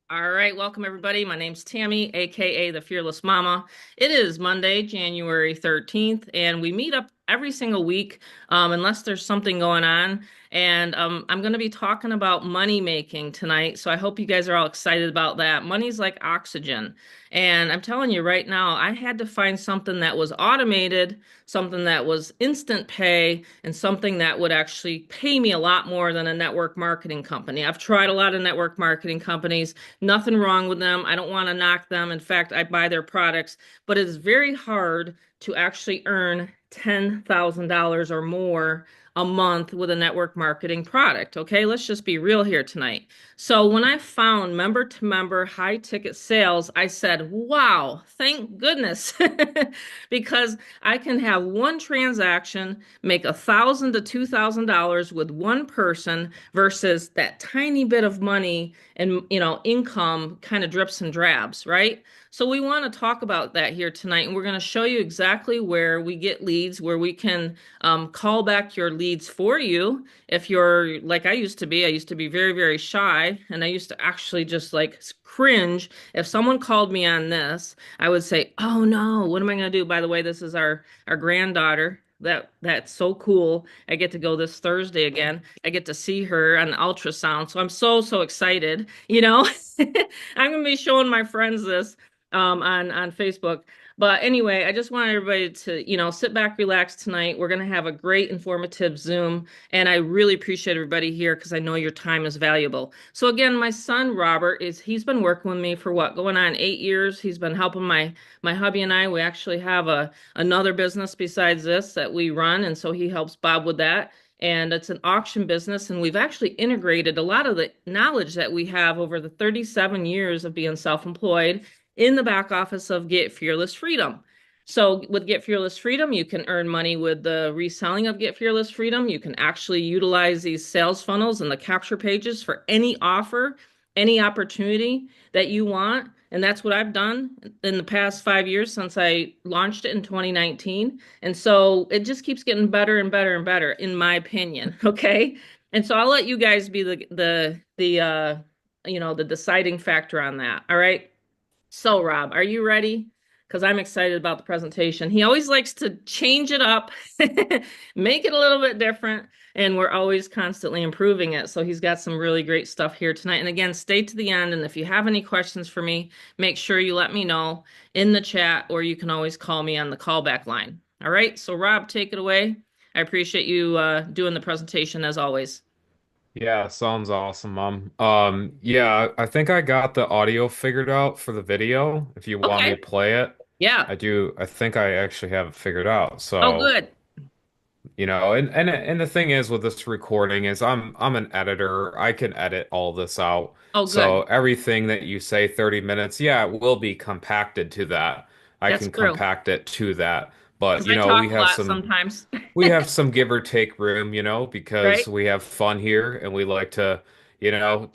All right, welcome everybody. My name's Tammy, aka the Fearless Mama. It is Monday, January 13th, and we meet up every single week, unless there's something going on. And I'm going to be talking about money making tonight. So I hope you guys are all excited about that. Money's like oxygen. And I'm telling you right now, I had to find something that was automated, something that was instant pay, and something that would actually pay me a lot more than a network marketing company. I've tried a lot of network marketing companies. Nothing wrong with them. I don't want to knock them. In fact, I buy their products, but it's very hard to actually earn $10,000 or more a month with a network marketing product. Okay, let's just be real here tonight. So when I found member to member high ticket sales, I said, wow, thank goodness. Because I can have one transaction, make $1,000 to $2,000 with one person versus that tiny bit of money and income kind of drips and drabs, right? So we want to talk about that here tonight, and we're going to show you exactly where we get leads, where we can call back your leads for you. If you're like I used to be very, very shy, and I used to actually just like cringe. If someone called me on this, I would say, "Oh no, what am I going to do?" By the way, this is our granddaughter. That's so cool. I get to go this Thursday again. I get to see her on ultrasound. So I'm so excited. I'm gonna be showing my friends this on Facebook. But anyway, I just want everybody to, sit back, relax tonight. We're going to have a great informative Zoom, and I really appreciate everybody here because I know your time is valuable. So again, my son Robert he's been working with me for what, going on 8 years. He's been helping my hubby and I. We actually have another business besides this that we run, and so he helps Bob with that. And it's an auction business, and we've actually integrated a lot of the knowledge that we have over the 37 years of being self-employed in the back office of Get Fearless Freedom. So with Get Fearless Freedom, you can earn money with the reselling of Get Fearless Freedom. You can actually utilize these sales funnels and the capture pages for any offer, any opportunity that you want. And that's what I've done in the past 5 years since I launched it in 2019. And so it just keeps getting better and better and better, in my opinion. Okay. And so I'll let you guys be the deciding factor on that. All right. So, Rob, are you ready? Because I'm excited about the presentation. He always likes to change it up, make it a little bit different, and we're always constantly improving it. So he's got some really great stuff here tonight. And again, stay to the end. And if you have any questions for me, make sure you let me know in the chat, or you can always call me on the callback line. All right. So, Rob, take it away. I appreciate you doing the presentation as always. Yeah, sounds awesome, Mom. Yeah, I think I got the audio figured out for the video. If you want me Okay. to play it, Yeah. I do. I think I actually have it figured out. Oh, So, good. and the thing is with this recording is I'm an editor. I can edit all this out. Oh, So good. everything that you say 30 minutes, yeah, it will be compacted to that. I That's can true. compact it to that. But, Because I talk we a have lot some sometimes, we have some give or take room, because right? we have fun here and we like to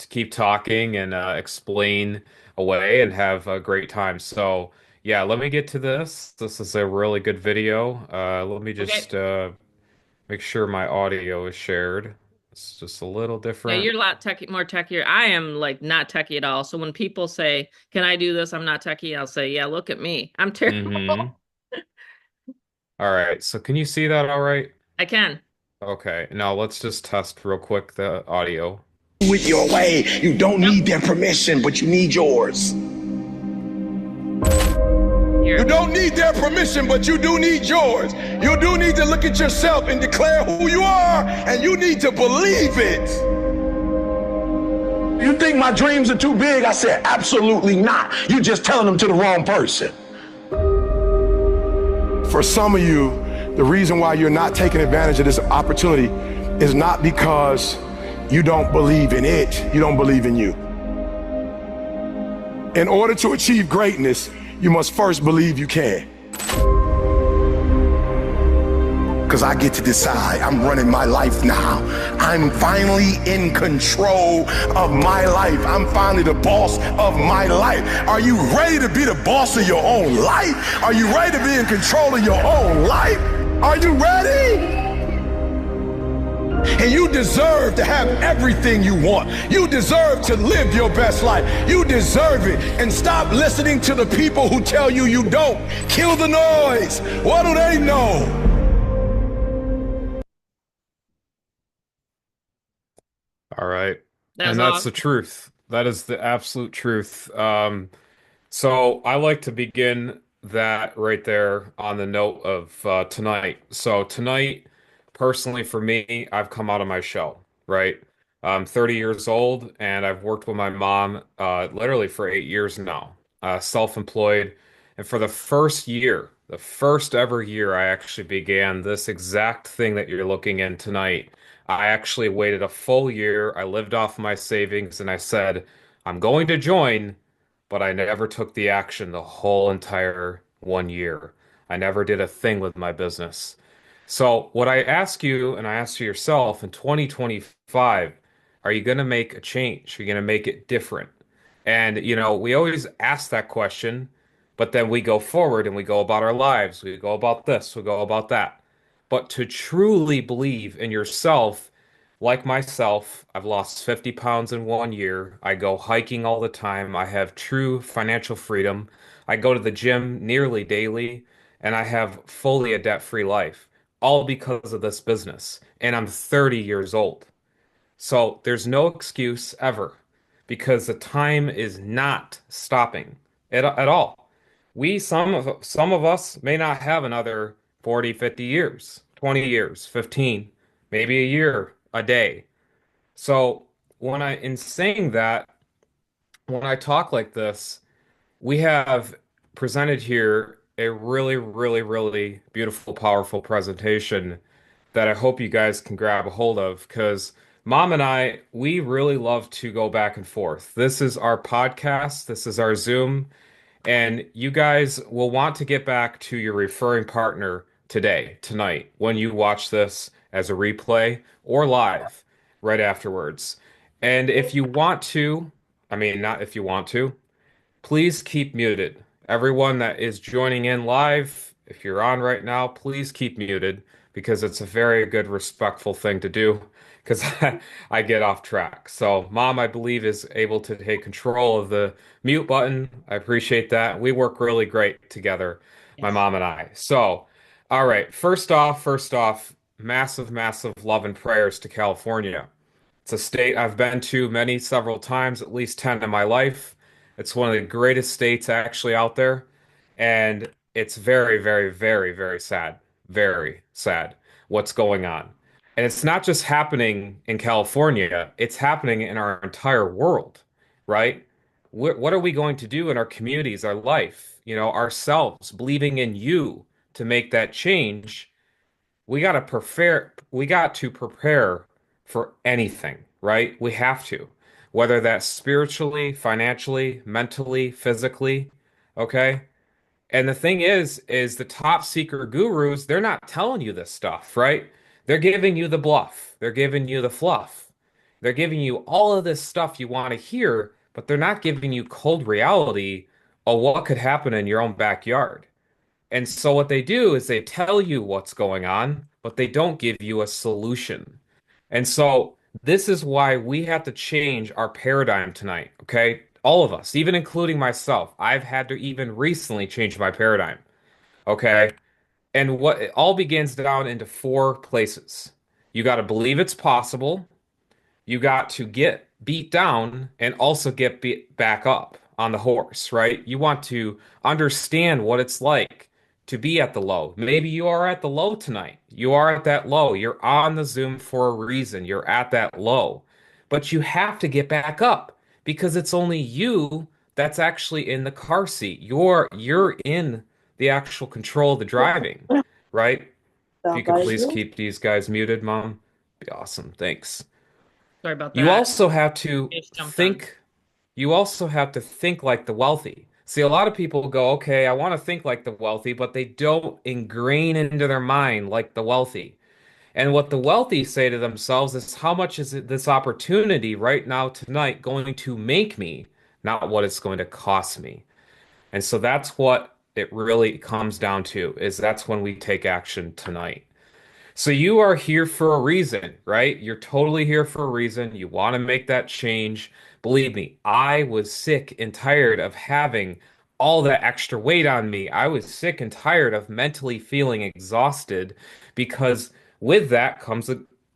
keep talking and explain away and have a great time. So, yeah, let me get to this. This is a really good video. Let me Okay. just make sure my audio is shared. It's just a little Yeah, different. you're a lot techie, more techier. I am like not techie at all. So when people say, "Can I do this?" I'm not techie. I'll say, "Yeah, look at me. I'm Mm-hmm. terrible." All right. So can you see that all right? I can. Okay. Now let's just test real quick the audio. Do it your way. You don't Yep. need their permission, but you need yours. You Here. don't need their permission, but you do need yours. You do need to look at yourself and declare who you are, and you need to believe it. You think my dreams are too big? I said, absolutely not. You're just telling them to the wrong person. For some of you, the reason why you're not taking advantage of this opportunity is not because you don't believe in it, you don't believe in you. In order to achieve greatness, you must first believe you can. Because I get to decide. I'm running my life now. I'm finally in control of my life. I'm finally the boss of my life. Are you ready to be the boss of your own life? Are you ready to be in control of your own life? Are you ready? And you deserve to have everything you want. You deserve to live your best life. You deserve it. And stop listening to the people who tell you you don't. Kill the noise. What do they know? All right. That's And that's the awesome. truth. That is the absolute truth. So I like to begin that right there on the note of tonight. So tonight, personally for me, I've come out of my shell, right? I'm 30 years old and I've worked with my mom literally for 8 years now, self-employed. And for the first year, the first ever year, I actually began this exact thing that you're looking in tonight. I actually waited a full year. I lived off my savings and I said, I'm going to join, but I never took the action the whole entire 1 year. I never did a thing with my business. So, what I ask you, and I ask you yourself in 2025, are you going to make a change? Are you going to make it different? And, we always ask that question, but then we go forward and we go about our lives. We go about this, we go about that. But to truly believe in yourself, like myself, I've lost 50 pounds in 1 year. I go hiking all the time. I have true financial freedom. I go to the gym nearly daily, and I have fully a debt-free life, all because of this business. And I'm 30 years old. So there's no excuse ever because the time is not stopping at all. Some of us may not have another 40, 50 years, 20 years, 15, maybe a year, a day. So in saying that, when I talk like this, we have presented here a really, really, really beautiful, powerful presentation that I hope you guys can grab a hold of because Mom and I, we really love to go back and forth. This is our podcast, this is our Zoom, and you guys will want to get back to your referring partner today, tonight, when you watch this as a replay or live right afterwards. And if you want to, I mean, not if you want to, please keep muted. Everyone that is joining in live, if you're on right now, please keep muted because it's a very good, respectful thing to do because I get off track. So, Mom, I believe, is able to take control of the mute button. I appreciate that. We work really great together, my Yes. mom and I. So, all right, first off, massive, massive love and prayers to California. It's a state I've been to several times, at least 10 in my life. It's one of the greatest states actually out there. And it's very, very, very, very sad what's going on. And it's not just happening in California, it's happening in our entire world, right? What are we going to do in our communities, our life, ourselves, believing in you to make that change? We got to prepare for anything, right? We have to, whether that's spiritually, financially, mentally, physically, okay? And the thing is the top seeker gurus, they're not telling you this stuff, right? They're giving you the bluff. They're giving you the fluff. They're giving you all of this stuff you want to hear, but they're not giving you cold reality of what could happen in your own backyard. And so what they do is they tell you what's going on, but they don't give you a solution. And so this is why we have to change our paradigm tonight, okay? All of us, even including myself. I've had to even recently change my paradigm, okay? And what it all begins down into four places. You got to believe it's possible. You got to get beat down and also get beat back up on the horse, right? You want to understand what it's like to be at the low. Maybe you are at the low tonight. You are at that low. You're on the Zoom for a reason. You're at that low. But you have to get back up because it's only you that's actually in the car seat. You're in the actual control of the driving, right? If you could please keep these guys muted, Mom, be awesome. Thanks. Sorry about You that. also have to Just jumped on. think, you also have to think like the wealthy. See, a lot of people go, okay, I want to think like the wealthy, but they don't ingrain into their mind like the wealthy. And what the wealthy say to themselves is, how much is this opportunity right now, tonight, going to make me, not what it's going to cost me. And so that's what it really comes down to, is that's when we take action tonight. So you are here for a reason, right? You're totally here for a reason. You want to make that change. Believe me, I was sick and tired of having all that extra weight on me. I was sick and tired of mentally feeling exhausted because with that comes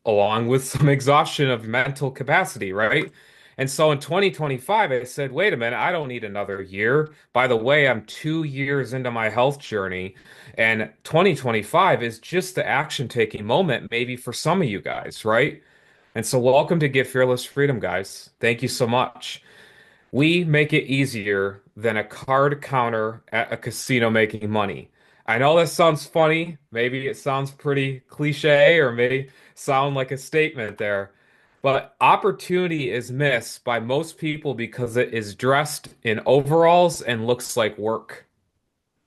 along with some exhaustion of mental capacity, right? And so in 2025, I said, wait a minute, I don't need another year. By the way, I'm 2 years into my health journey. And 2025 is just the action taking moment, maybe for some of you guys, right? And so, welcome to Get Fearless Freedom, guys. Thank you so much. We make it easier than a card counter at a casino making money. I know that sounds funny. Maybe it sounds pretty cliche or may sound like a statement there. But opportunity is missed by most people because it is dressed in overalls and looks like work,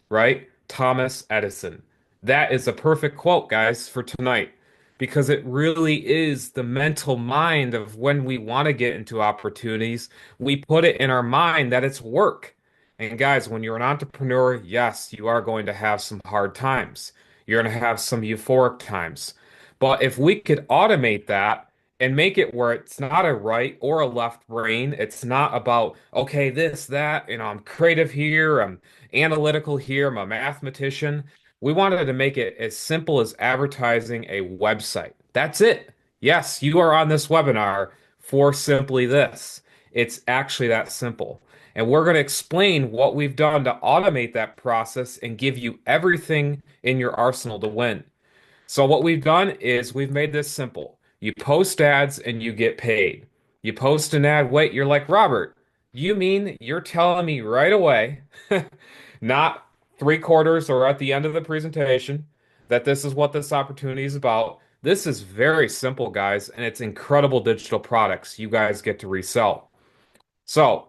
right? Thomas Edison. That is a perfect quote, guys, for tonight, because it really is the mental mind of when we want to get into opportunities, we put it in our mind that it's work. And guys, when you're an entrepreneur, yes, you are going to have some hard times. You're going to have some euphoric times. But if we could automate that and make it where it's not a right or a left brain, it's not about, okay, this, that, I'm creative here, I'm analytical here. I'm a mathematician. We wanted to make it as simple as advertising a website. That's it. Yes, you are on this webinar for simply this. It's actually that simple. And we're going to explain what we've done to automate that process and give you everything in your arsenal to win. So what we've done is we've made this simple. You post ads and you get paid. You post an ad, wait, you're like, Robert, you mean you're telling me right away, not three quarters or at the end of the presentation, that this is what this opportunity is about? This is very simple, guys, and it's incredible digital products you guys get to resell. So,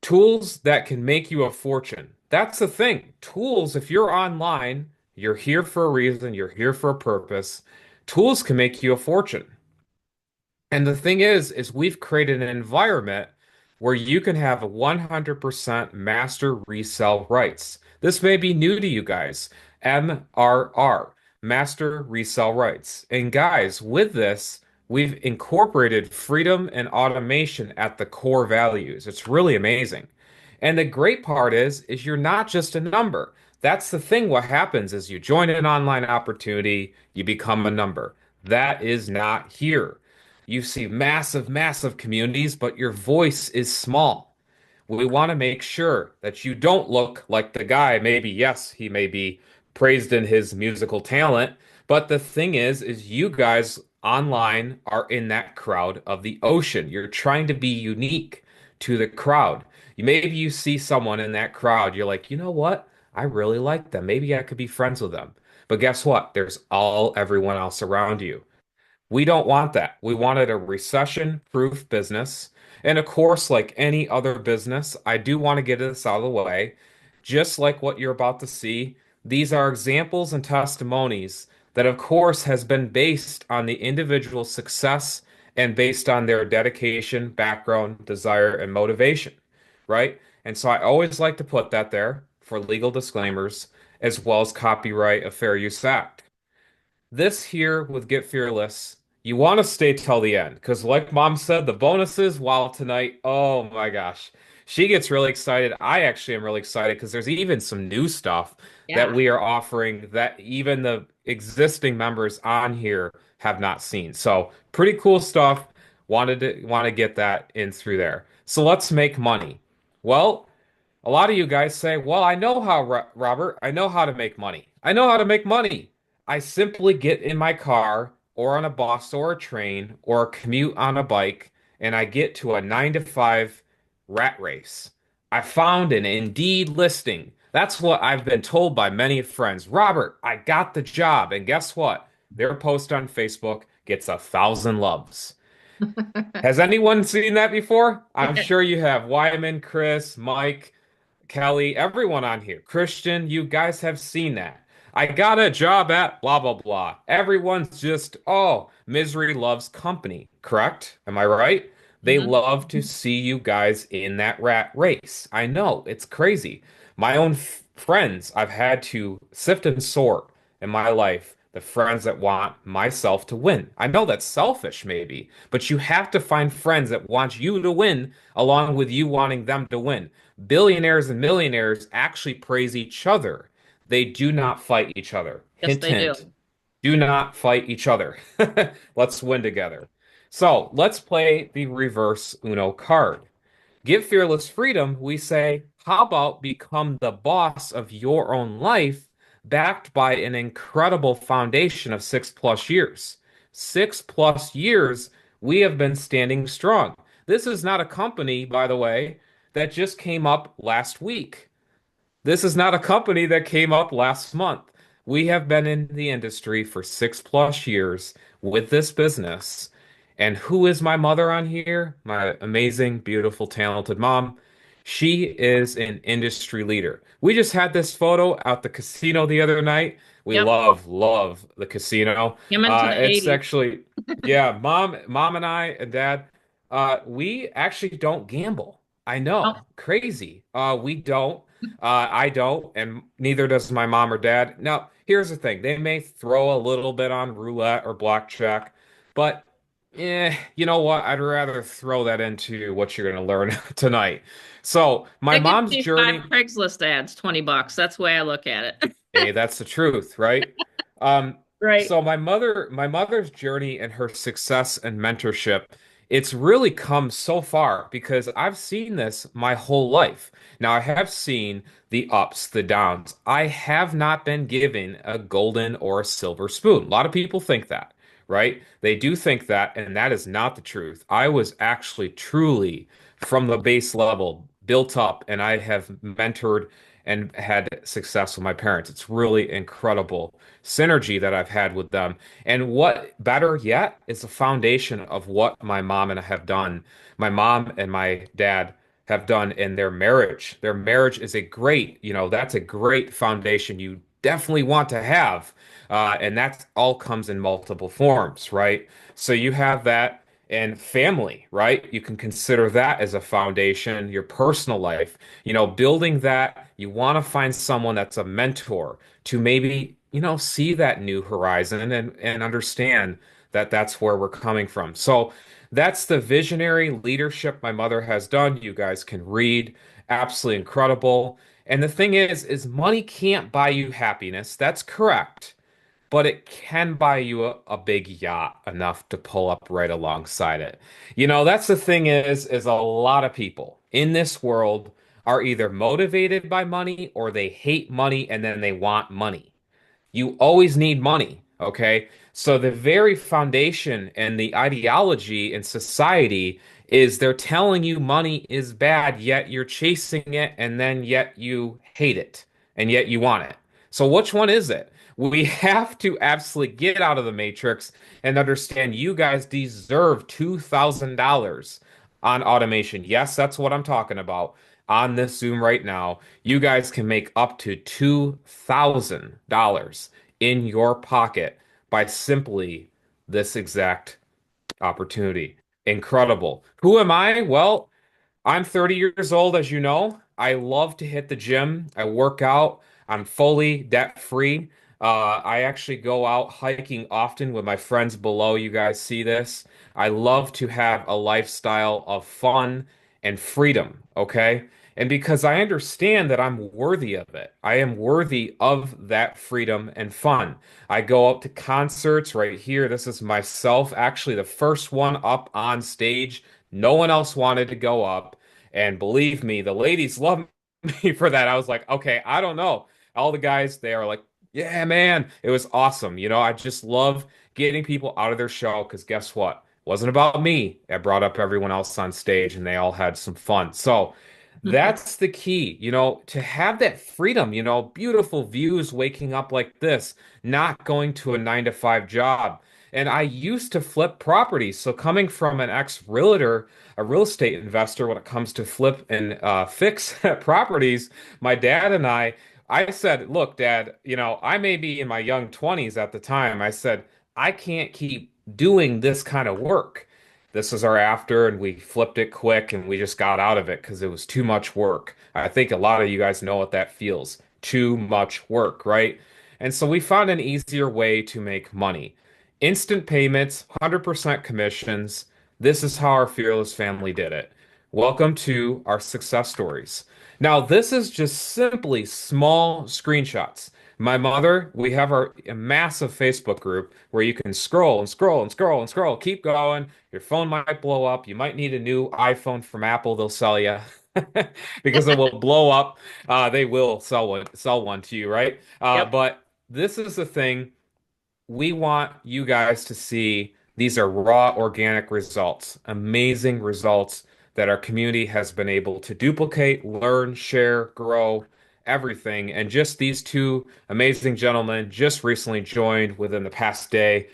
tools that can make you a fortune. That's the thing. Tools, if you're online, you're here for a reason, you're here for a purpose. Tools can make you a fortune. And the thing is we've created an environment where you can have 100% master resell rights. This may be new to you guys. MRR, master resell rights. And guys, with this, we've incorporated freedom and automation at the core values. It's really amazing. And the great part is you're not just a number. That's the thing. What happens is you join an online opportunity, you become a number. That is not here. You see massive, massive communities, but your voice is small. We want to make sure that you don't look like the guy. Maybe, yes, he may be praised in his musical talent, but the thing is you guys online are in that crowd of the ocean. You're trying to be unique to the crowd. Maybe you see someone in that crowd, you're like, you know what? I really like them. Maybe I could be friends with them. But guess what? There's everyone else around you. We don't want that. We wanted a recession-proof business. And of course, like any other business, I do want to get this out of the way. Just like what you're about to see, these are examples and testimonies that, of course, has been based on the individual's success and based on their dedication, background, desire, and motivation, right? And so I always like to put that there for legal disclaimers, as well as copyright of Fair Use Act. This here with Get Fearless, you want to stay till the end because, like Mom said, the bonuses, wow, tonight, oh my gosh, she gets really excited. I actually am really excited because there's even some new stuff that Yeah. we are offering that even the existing members on here have not seen. So, pretty cool stuff. Want to get that in through there. So, let's make money. Well, a lot of you guys say, well, I know how, Robert, I know how to make money. I know how to make money. I simply get in my car or on a bus or a train or a commute on a bike and I get to a 9 to 5 rat race. I found an Indeed listing. That's what I've been told by many friends. Robert, I got the job. And guess what? Their post on Facebook gets 1,000 loves. Has anyone seen that before? I'm sure you have. Wyman, Chris, Mike, Kelly, everyone on here. Christian, you guys have seen that. I got a job at blah, blah, blah. Everyone's just, oh, misery loves company, correct? Am I right? They Mhm. love to see you guys in that rat race. I know, it's crazy. My own friends, I've had to sift and sort in my life. the friends that want myself to win. I know that's selfish, maybe, but you have to find friends that want you to win along with you wanting them to win. Billionaires and millionaires actually praise each other. They do not fight each other. Yes, Hint, they do. hint. Do not fight each other. Let's win together. So let's play the reverse Uno card. Give fearless freedom, we say, how about become the boss of your own life, backed by an incredible foundation of 6+ years? 6+ years, we have been standing strong. This is not a company, by the way, that just came up last week. This is not a company that came up last month. We have been in the industry for 6+ years with this business. And who is my mother on here? My amazing, beautiful, talented mom. She is an industry leader. We just had this photo out the casino the other night. We Yep. love the casino. Came into the It's 80s. actually, yeah, mom and I and dad, we actually don't gamble. I Oh, know, crazy. We don't. I don't, and neither does my mom or dad. Now, here's the thing. They may throw a little bit on roulette or blackjack, but you know what? I'd rather throw that into what you're going to learn tonight. So, my that gets mom's me five journey. Craigslist ads, $20. That's the way I look at it. Hey, that's the truth, right? Um, Right. so my mother's journey and her success and mentorship, it's really come so far because I've seen this my whole life. Now I have seen the ups, the downs. I have not been given a golden or a silver spoon. A lot of people think that, right? They do think that, and that is not the truth. I was actually truly from the base level built up, and I have mentored and had success with my parents. It's really incredible synergy that I've had with them. And what better yet is the foundation of what my mom and I have done. My mom and my dad have done in their marriage. Their marriage is a great, that's a great foundation you definitely want to have. And that all comes in multiple forms, right? So you have that and family, right? You can consider that as a foundation, your personal life, building that. You want to find someone that's a mentor to maybe, see that new horizon and understand that that's where we're coming from. So that's the visionary leadership my mother has done. You guys can read. Absolutely incredible. And the thing is money can't buy you happiness. That's correct, but it can buy you a big yacht enough to pull up right alongside it. That's the thing is a lot of people in this world are either motivated by money or they hate money and then they want money. You always need money, okay? So the very foundation and the ideology in society is they're telling you money is bad, yet you're chasing it, and then yet you hate it, and yet you want it. So which one is it? We have to absolutely get out of the matrix and understand you guys deserve $2,000 on automation. Yes, that's what I'm talking about on this Zoom right now. You guys can make up to $2,000 in your pocket by simply this exact opportunity. Incredible. Who am I? Well, I'm 30 years old, as you know. I love to hit the gym. I work out. I'm fully debt free. I actually go out hiking often with my friends below. You guys see this. I love to have a lifestyle of fun and freedom, okay? And because I understand that I'm worthy of it, I am worthy of that freedom and fun. I go up to concerts right here. This is myself, actually, the first one up on stage. No one else wanted to go up. And believe me, the ladies love me for that. I was like, okay, I don't know. All the guys, they are like, yeah, man, it was awesome. I just love getting people out of their shell because guess what? It wasn't about me. I brought up everyone else on stage and they all had some fun. So that's the key, to have that freedom, beautiful views waking up like this, not going to a 9 to 5 job. And I used to flip properties. So coming from an ex-realtor, a real estate investor, when it comes to flip and fix properties, my dad and I said, look, Dad, I may be in my young 20s at the time. I said, I can't keep doing this kind of work. This is our after, and we flipped it quick and we just got out of it because it was too much work. I think a lot of you guys know what that feels. Too much work, right? And so we found an easier way to make money. Instant payments, 100% commissions. This is how our fearless family did it. Welcome to our success stories. Now, this is just simply small screenshots. My mother, we have a massive Facebook group where you can scroll and scroll and scroll and scroll, keep going. Your phone might blow up. You might need a new iPhone from Apple, they'll sell you because it will blow up. They will sell one to you, right? Yep. But this is the thing we want you guys to see. These are raw, organic results, amazing results that our community has been able to duplicate, learn, share, grow, everything. And just these two amazing gentlemen just recently joined within the past day.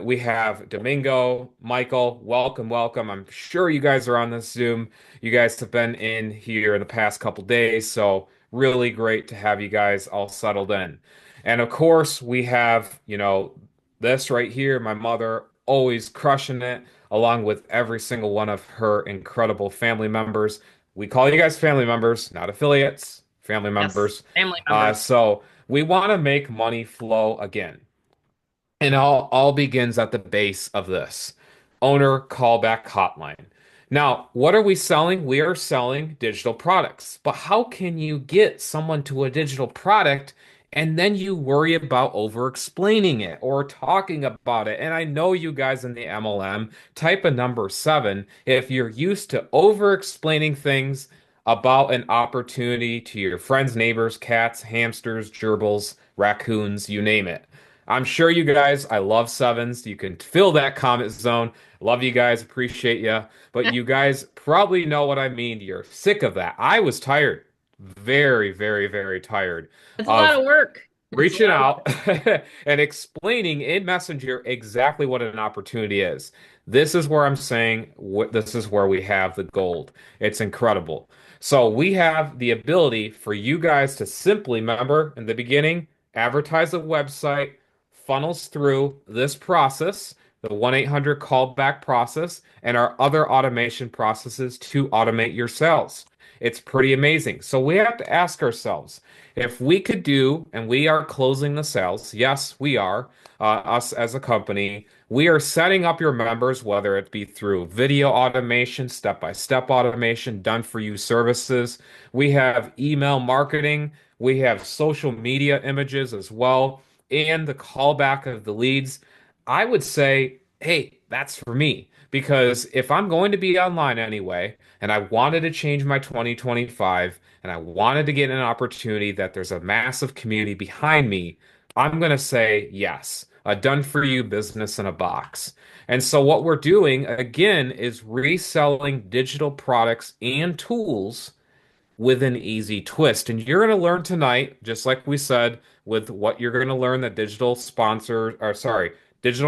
We have Domingo, Michael, welcome, welcome. I'm sure you guys are on this Zoom. You guys have been in here in the past couple days, so really great to have you guys all settled in. And of course, we have, this right here, my mother always crushing it, along with every single one of her incredible family members. We call you guys family members, not affiliates, family Yes. members. Family members. So we want to make money flow again. And all begins at the base of this owner callback hotline. Now, what are we selling? We are selling digital products. But how can you get someone to a digital product and then you worry about over explaining it or talking about it? And I know you guys in the MLM type a number seven if you're used to over explaining things about an opportunity to your friends, neighbors, cats, hamsters, gerbils, raccoons, you name it. I'm sure you guys, I love sevens. You can fill that comment zone. Love you guys, appreciate you. But you guys probably know what I mean. You're sick of that. I was tired, very, very, very tired It's a lot of of work. It's a reaching lot of out and explaining in Messenger exactly what an opportunity is. This is where I'm saying this is where we have the gold. It's incredible. So we have the ability for you guys to simply remember in the beginning, advertise a website, funnels through this process, the 1-800 callback process, and our other automation processes to automate your sales. It's pretty amazing. So we have to ask ourselves, if we could do, and we are closing the sales, yes, we are, us as a company, we are setting up your members, whether it be through video automation, step-by-step automation, done for you services. We have email marketing, we have social media images as well, and the callback of the leads. I would say, hey, that's for me. Because if I'm going to be online anyway, and I wanted to change my 2025, and I wanted to get an opportunity that there's a massive community behind me, I'm going to say yes, a done for you business in a box. And so what we're doing again is reselling digital products and tools with an easy twist. And you're going to learn tonight, just like we said, with what you're going to learn that digital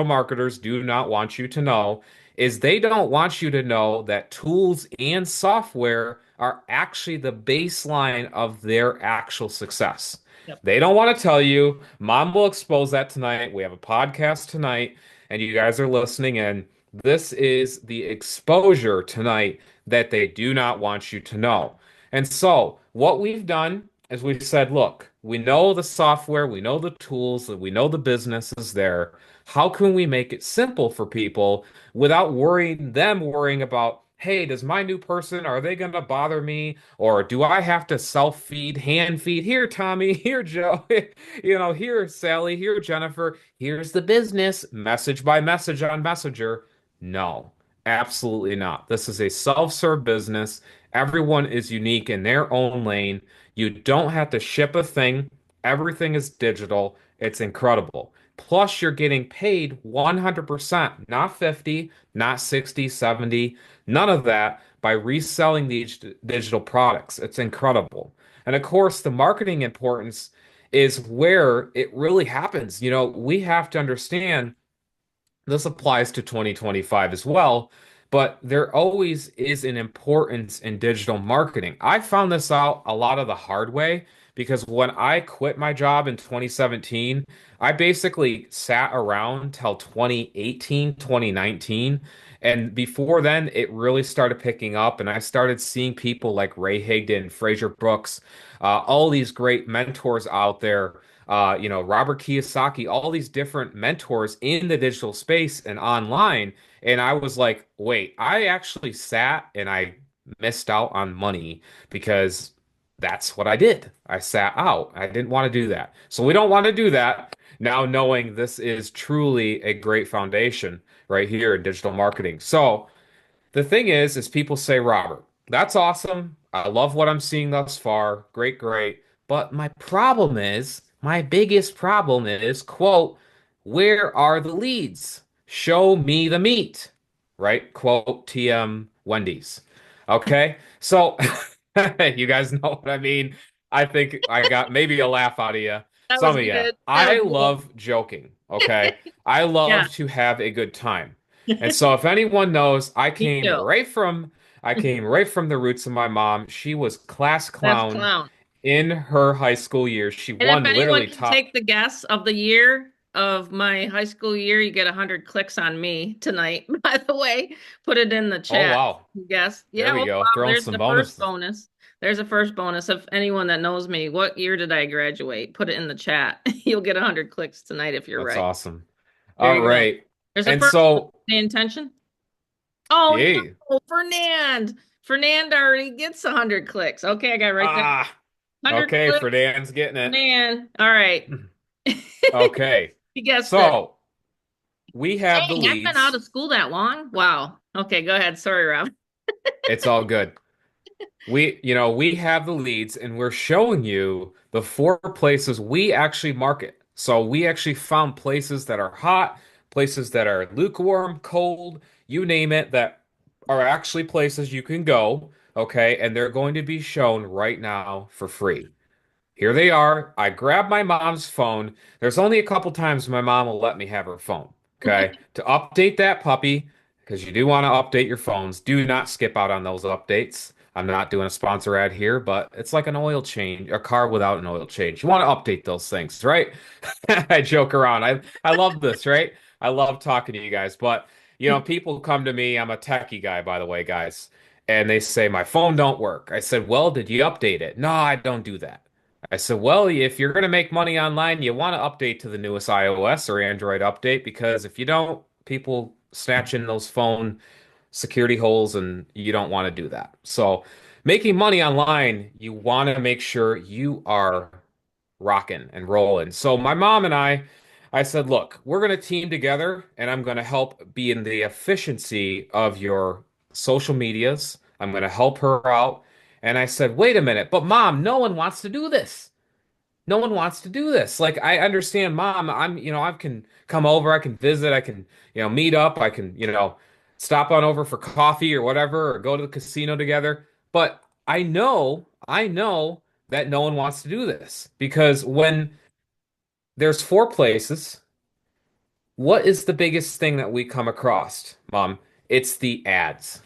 marketers do not want you to know is they don't want you to know that tools and software are actually the baseline of their actual success. Yep. They don't want to tell you. Mom will expose that tonight. We have a podcast tonight, and you guys are listening in. This is the exposure tonight that they do not want you to know. And so, what we've done is we've said, look, we know the software, we know the tools, we know the business is there. How can we make it simple for people without worrying about, hey, does my new person, are they going to bother me? Or do I have to self-feed, hand feed? Here, Tommy, here, Joe, here, Sally, here, Jennifer, here's the business, message by message on Messenger. No, absolutely not. This is a self-serve business. Everyone is unique in their own lane. You don't have to ship a thing. Everything is digital. It's incredible. Plus, you're getting paid 100%, not 50, not 60, 70, none of that by reselling these digital products. It's incredible. And of course, the marketing importance is where it really happens. We have to understand this applies to 2025 as well, but there always is an importance in digital marketing. I found this out a lot of the hard way because when I quit my job in 2017, I basically sat around till 2018, 2019. And before then, it really started picking up, and I started seeing people like Ray Higdon, Fraser Brooks, all these great mentors out there Robert Kiyosaki, all these different mentors in the digital space and online. And I was like, wait, I actually sat and I missed out on money because that's what I did. I sat out. I didn't want to do that. So we don't want to do that. Now knowing this is truly a great foundation right here in digital marketing. So the thing is people say, Robert, that's awesome. I love what I'm seeing thus far. Great, great. But my biggest problem is, quote, where are the leads? Show me the meat, right? Quote, TM Wendy's. Okay. So you guys know what I mean. I think I got maybe a laugh out of you. That Some was of you. good. That I was good. love joking. Okay. I Yeah. love to have a good time. And so if anyone knows, Me too. I came right from the roots of my mom. She was class That's clown clown. in her high school years. She And if won anyone literally can top. take the guess of the year of my high school year, you get 100 clicks on me tonight. By the way, put it in the Oh chat. wow. Guess. There Yeah, we oh, go. wow, Throwing there's some the first bonuses. bonus. There's a first bonus of anyone that knows me. What year did I graduate? Put it in the chat. You'll get 100 clicks tonight if you're That's right. awesome. There All you go. right. There's a And first one. so, Pay attention. Oh yay. no, Fernand. Fernand already gets 100 clicks. Okay, I got right there. Ah, 100 okay, clicks. Fernand's getting it. Fernand. All right. Okay. You guessed it. So we have the Dang, I've been out leads. of school that long. Wow. Okay, go ahead. Sorry, Rob. It's all good. We have the leads and we're showing you the four places we actually market. So we actually found places that are hot, places that are lukewarm, cold, you name it, that are actually places you can go, okay? And they're going to be shown right now for free. Here they are. I grab my mom's phone. There's only a couple times my mom will let me have her phone, okay? To update that puppy, because you do want to update your phones. Do not skip out on those updates. I'm not doing a sponsor ad here, but it's like an oil change, a car without an oil change. You want to update those things, right? I joke around. I love this, right? I love talking to you guys, but people come to me. I'm a techie guy, by the way, guys, and they say my phone don't work. I said, "Well, did you update it?" "No, I don't do that." I said, well, if you're going to make money online, you want to update to the newest iOS or Android update because if you don't, people snatch in those phone security holes and you don't want to do that. So, making money online, you want to make sure you are rocking and rolling. So, my mom and I said, look, we're going to team together and I'm going to help be in the efficiency of your social medias. I'm going to help her out. And I said, wait a minute, but mom, no one wants to do this. No one wants to do this. Like, I understand, mom, I can come over, I can visit, I can, meet up, I can, stop on over for coffee or whatever, or go to the casino together. But I know that no one wants to do this because when there's four places, what is the biggest thing that we come across, mom? It's the ads.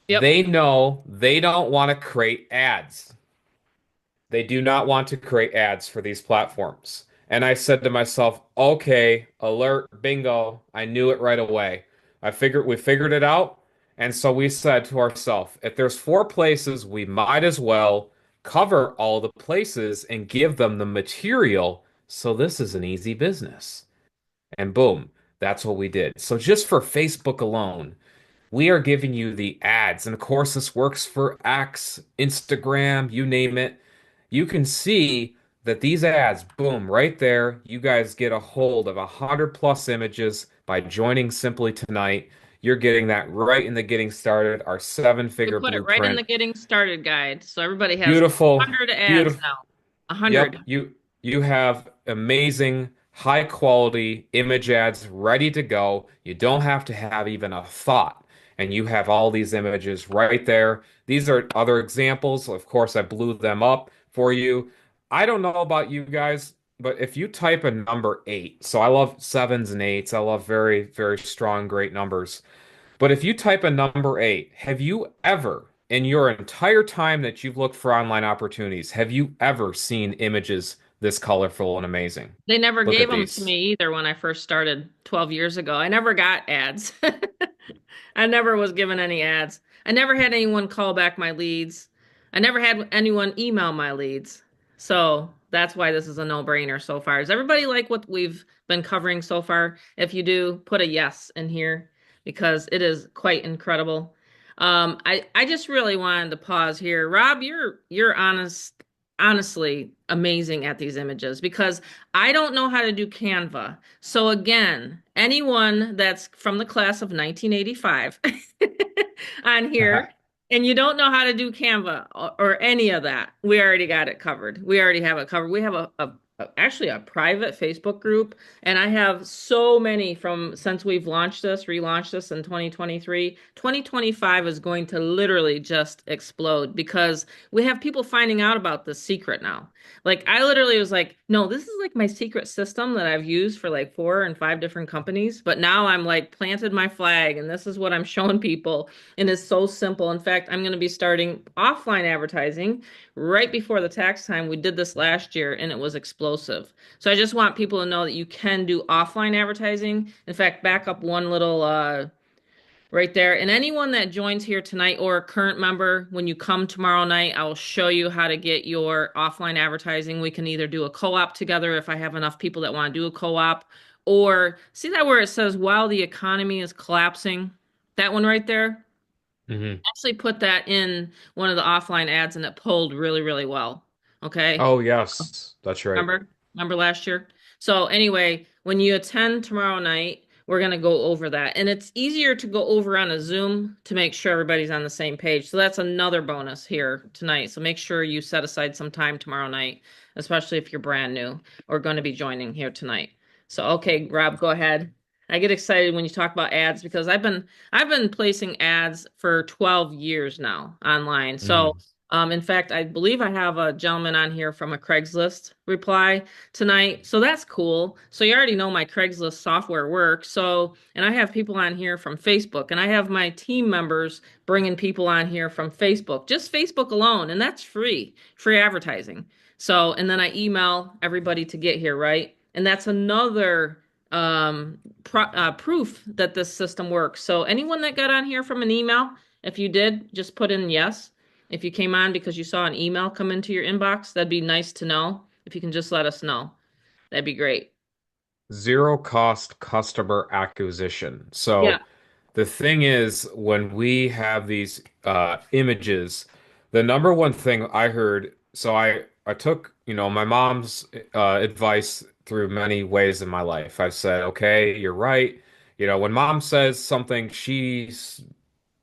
Yep. They know they don't want to create ads. They do not want to create ads for these platforms. And I said to myself, okay, alert, bingo. I knew it right away. We figured it out. And so we said to ourselves, if there's four places, we might as well cover all the places and give them the material. So this is an easy business. And boom, that's what we did. So just for Facebook alone, we are giving you the ads. And of course, this works for X, Instagram, you name it. You can see that these ads, boom, right there, you guys get a hold of 100+ images by joining Simply Tonight. You're getting that right in the getting started, our We seven-figure put it right in blueprint. the getting started guide. So everybody has Beautiful, 100 ads beautiful. now. Yep, 100. you have amazing high quality image ads ready to go. You don't have to have even a thought. And you have all these images right there. These are other examples. Of course, I blew them up for you. I don't know about you guys, but if you type a number eight, so I love sevens and eights. I love very, very strong, great numbers. But if you type a number eight, have you ever, in your entire time that you've looked for online opportunities, have you ever seen images this colorful and amazing? They never Look gave at them to these. me either when I first started 12 years ago. I never got ads. I never was given any ads. I never had anyone call back my leads. I never had anyone email my leads. So that's why this is a no-brainer so far. Does everybody like what we've been covering so far? If you do, put a yes in here because it is quite incredible. I just really wanted to pause here. Rob, you're honestly amazing at these images because I don't know how to do Canva. So again, anyone that's from the class of 1985 on here and you don't know how to do Canva or any of that, we already got it covered. We already have it covered. We have actually a private Facebook group, and I have so many from since we've relaunched this in 2023. 2025 is going to literally just explode because we have people finding out about the secret now. Like I literally was like, no, this is like my secret system that I've used for like 4 and 5 different companies, but now I'm like planted my flag and this is what I'm showing people and it's so simple. In fact, I'm going to be starting offline advertising right before the tax time. We did this last year and it was explosive. So I just want people to know that you can do offline advertising. In fact, back up one little right there. And anyone that joins here tonight or a current member, when you come tomorrow night, I will show you how to get your offline advertising. We can either do a co-op together if I have enough people that want to do a co-op, or see that where it says while the economy is collapsing, that one right there. Hmm. Actually put that in one of the offline ads and it pulled really, really well. Okay. Oh, yes, that's right. Remember last year? So anyway, when you attend tomorrow night, we're going to go over that. And it's easier to go over on a Zoom to make sure everybody's on the same page. So that's another bonus here tonight. So make sure you set aside some time tomorrow night, especially if you're brand new or going to be joining here tonight. So okay, Rob, go ahead. I get excited when you talk about ads because I've been placing ads for 12 years now online. So Mm. in fact, I believe I have a gentleman on here from a Craigslist reply tonight. So that's cool. So you already know my Craigslist software works. So, and I have people on here from Facebook, and I have my team members bringing people on here from Facebook, just Facebook alone. And that's free advertising. So, and then I email everybody to get here, right? And that's another proof that this system works. So anyone that got on here from an email, if you did, just put in yes. If you came on because you saw an email come into your inbox, that'd be nice to know. If you can just let us know, that'd be great. Zero cost customer acquisition. Yeah. So the thing is, when we have these images, the number one thing I heard, so I took, my mom's advice through many ways in my life. I've said, okay, you're right. When mom says something, she's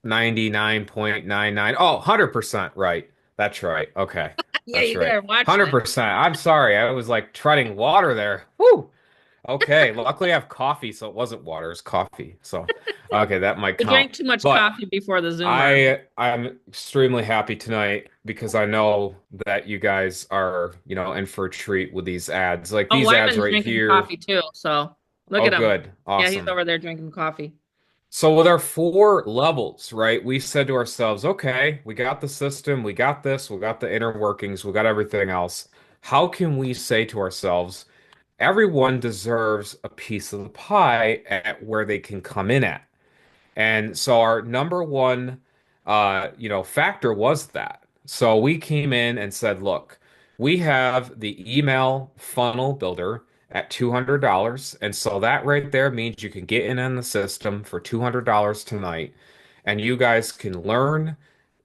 99.99. Oh, 100% right. That's right. Okay. Yeah, That's you right. better watch that. 100%. I'm sorry. I was like treading water there. Woo! Okay. Luckily I have coffee, so it wasn't water, it's coffee. So, okay, that might We count. drank too much But coffee before the Zoom, Rob. I'm extremely happy tonight because I know that you guys are, in for a treat with these ads. Like Oh, these ads Wyman's right drinking here. coffee too. So look Oh, at him. good. Yeah, he's Awesome. over there drinking coffee. So with our 4 levels, right, we said to ourselves, okay, we got the system, we got this, we got the inner workings, we got everything else. How can we say to ourselves, everyone deserves a piece of the pie at where they can come in at? And so our number one, factor was that. So we came in and said, look, we have the email funnel builder at $200. And so that right there means you can get in on the system for $200 tonight. And you guys can learn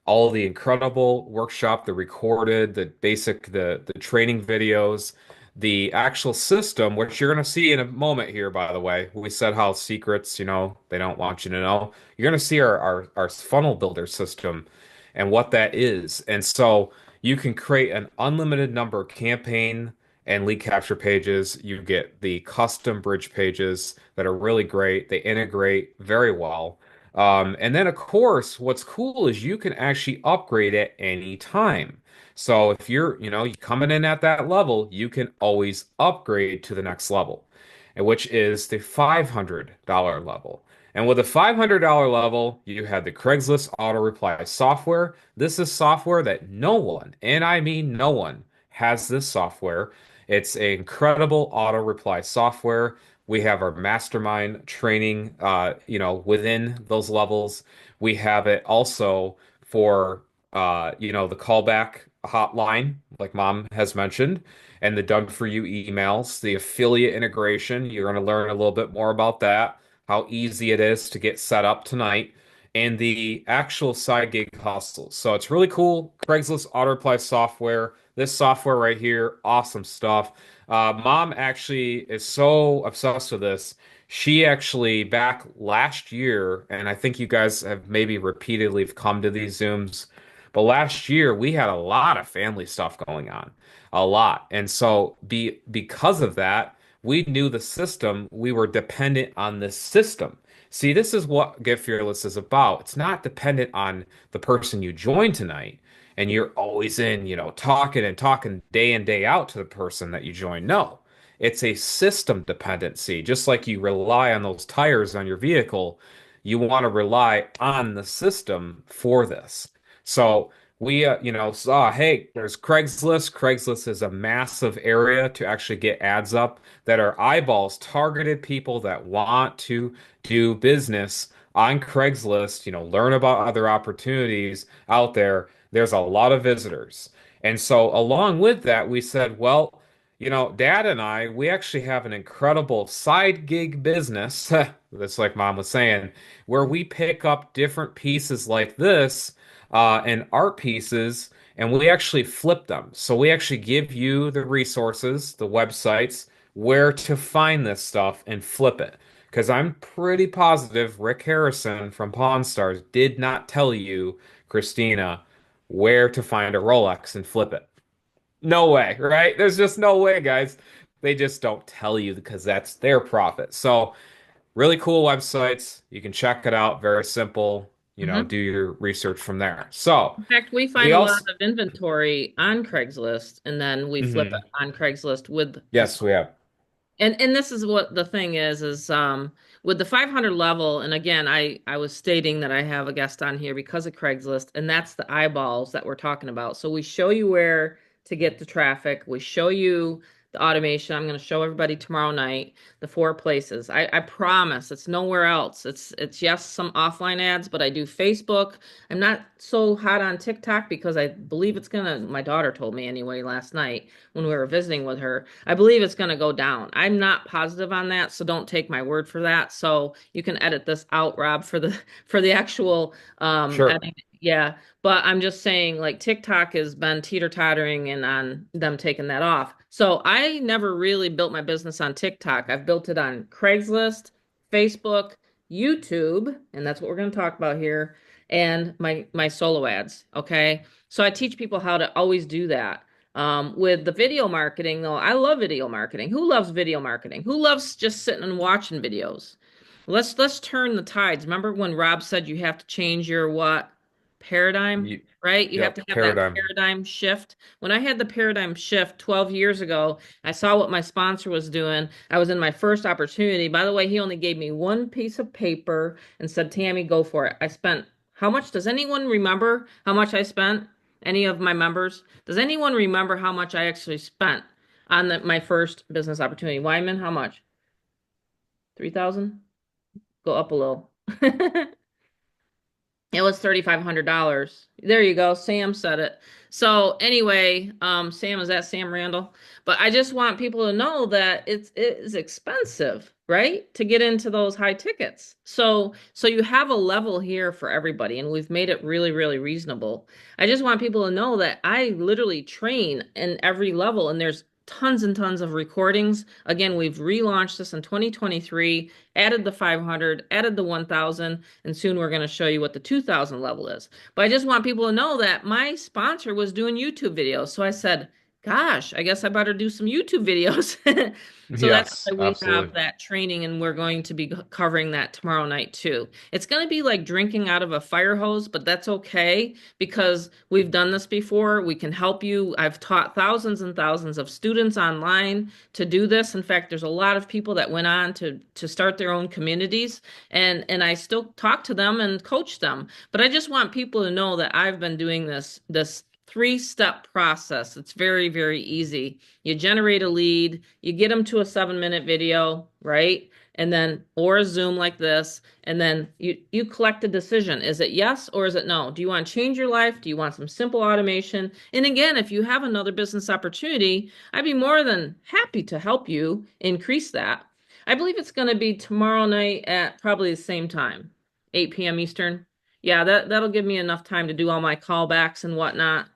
all the incredible workshop, the recorded, the basic, the training videos, the actual system, which you're going to see in a moment here, by the way. We said how secrets, they don't want you to know. You're going to see our funnel builder system and what that is. And so you can create an unlimited number of campaign and lead capture pages. You get the custom bridge pages that are really great. They integrate very well. And then, of course, what's cool is you can actually upgrade at any time. So if you're, coming in at that level, you can always upgrade to the next level, and which is the $500 level. And with the $500 level, you have the Craigslist auto reply software. This is software that no one, and I mean no one, has this software. It's an incredible auto reply software. We have our mastermind training, within those levels. We have it also for, the callback hotline, like Mom has mentioned, and the Done For You emails, the affiliate integration. You're going to learn a little bit more about that, how easy it is to get set up tonight, and the actual side gig hustles. So it's really cool. Craigslist auto reply software. This software right here, awesome stuff. Mom actually is so obsessed with this. She actually back last year, and I think you guys have maybe repeatedly come to these Zooms, but last year we had a lot of family stuff going on, a lot. And so because of that, we knew the system, we were dependent on this system. See, this is what Get Fearless is about. It's not dependent on the person you join tonight and you're always in, talking and talking day in, day out to the person that you join. No, it's a system dependency. Just like you rely on those tires on your vehicle, you want to rely on the system for this. So we, saw, hey, there's Craigslist. Craigslist is a massive area to actually get ads up that are eyeballs, targeted people that want to do business on Craigslist, learn about other opportunities out there. There's a lot of visitors. And so along with that, we said, well, Dad and I, we actually have an incredible side gig business, that's like Mom was saying, where we pick up different pieces like this and art pieces, and we actually flip them. So we actually give you the resources, the websites, where to find this stuff and flip it. Because I'm pretty positive Rick Harrison from Pawn Stars did not tell you, Christina, where to find a Rolex and flip it. No way, right? There's just no way, guys. They just don't tell you because that's their profit. So, really cool websites. You can check it out. Very simple. Hmm. Do your research from there. So, In fact, we find we a lot also, of inventory on Craigslist, and then we flip it Mhm. on Craigslist with the. Yes, we have. And this is what the thing is with the 500 level, and again, I was stating that I have a guest on here because of Craigslist, and that's the eyeballs that we're talking about. So we show you where to get the traffic. We show you the automation. I'm going to show everybody tomorrow night the four places. I promise it's nowhere else. It's yes, some offline ads, but I do Facebook. I'm not so hot on TikTok because I believe it's gonna, my daughter told me anyway last night when we were visiting with her. I believe it's going to go down. I'm not positive on that, so don't take my word for that. So you can edit this out, Rob, for the for the actual Sure. editing. Yeah, but I'm just saying like TikTok has been teeter-tottering and on them taking that off. So I never really built my business on TikTok. I've built it on Craigslist, Facebook, YouTube, and that's what we're going to talk about here, and my solo ads, okay? So I teach people how to always do that. With the video marketing, though, I love video marketing. Who loves video marketing? Who loves just sitting and watching videos? Let's turn the tides. Remember when Rob said you have to change your what? Paradigm, You, right? You have to yep, have that paradigm. paradigm shift. When I had the paradigm shift 12 years ago, I saw what my sponsor was doing. I was in my first opportunity. By the way, he only gave me one piece of paper and said, Tammy, go for it. I spent how much? Does anyone remember how much I spent? Any of my members? Does anyone remember how much I actually spent on my first business opportunity? Wyman, how much? 3,000? Go up a little. It was $3,500. There you go. Sam said it. So anyway, Sam, is that Sam Randall? But I just want people to know that it is expensive, right? To get into those high tickets. So you have a level here for everybody, and we've made it really, really reasonable. I just want people to know that I literally train in every level, and there's tons and tons of recordings. Again, we've relaunched this in 2023, added the 500, added the 1,000, and soon we're going to show you what the 2,000 level is. But I just want people to know that my sponsor was doing YouTube videos. So I said, gosh, I guess I better do some YouTube videos. So that's Yes, why we have absolutely. that training, and we're going to be covering that tomorrow night too. It's going to be like drinking out of a fire hose, but that's okay because we've done this before. We can help you. I've taught thousands and thousands of students online to do this. In fact, there's a lot of people that went on to start their own communities, and I still talk to them and coach them. But I just want people to know that I've been doing this three-step process. It's very, very easy. You generate a lead, you get them to a 7-minute video, right? And then, or a Zoom like this, and then you collect a decision. Is it yes or is it no? Do you want to change your life? Do you want some simple automation? And again, if you have another business opportunity, I'd be more than happy to help you increase that. I believe it's going to be tomorrow night at probably the same time, 8 p.m. Eastern. Yeah, that'll give me enough time to do all my callbacks and whatnot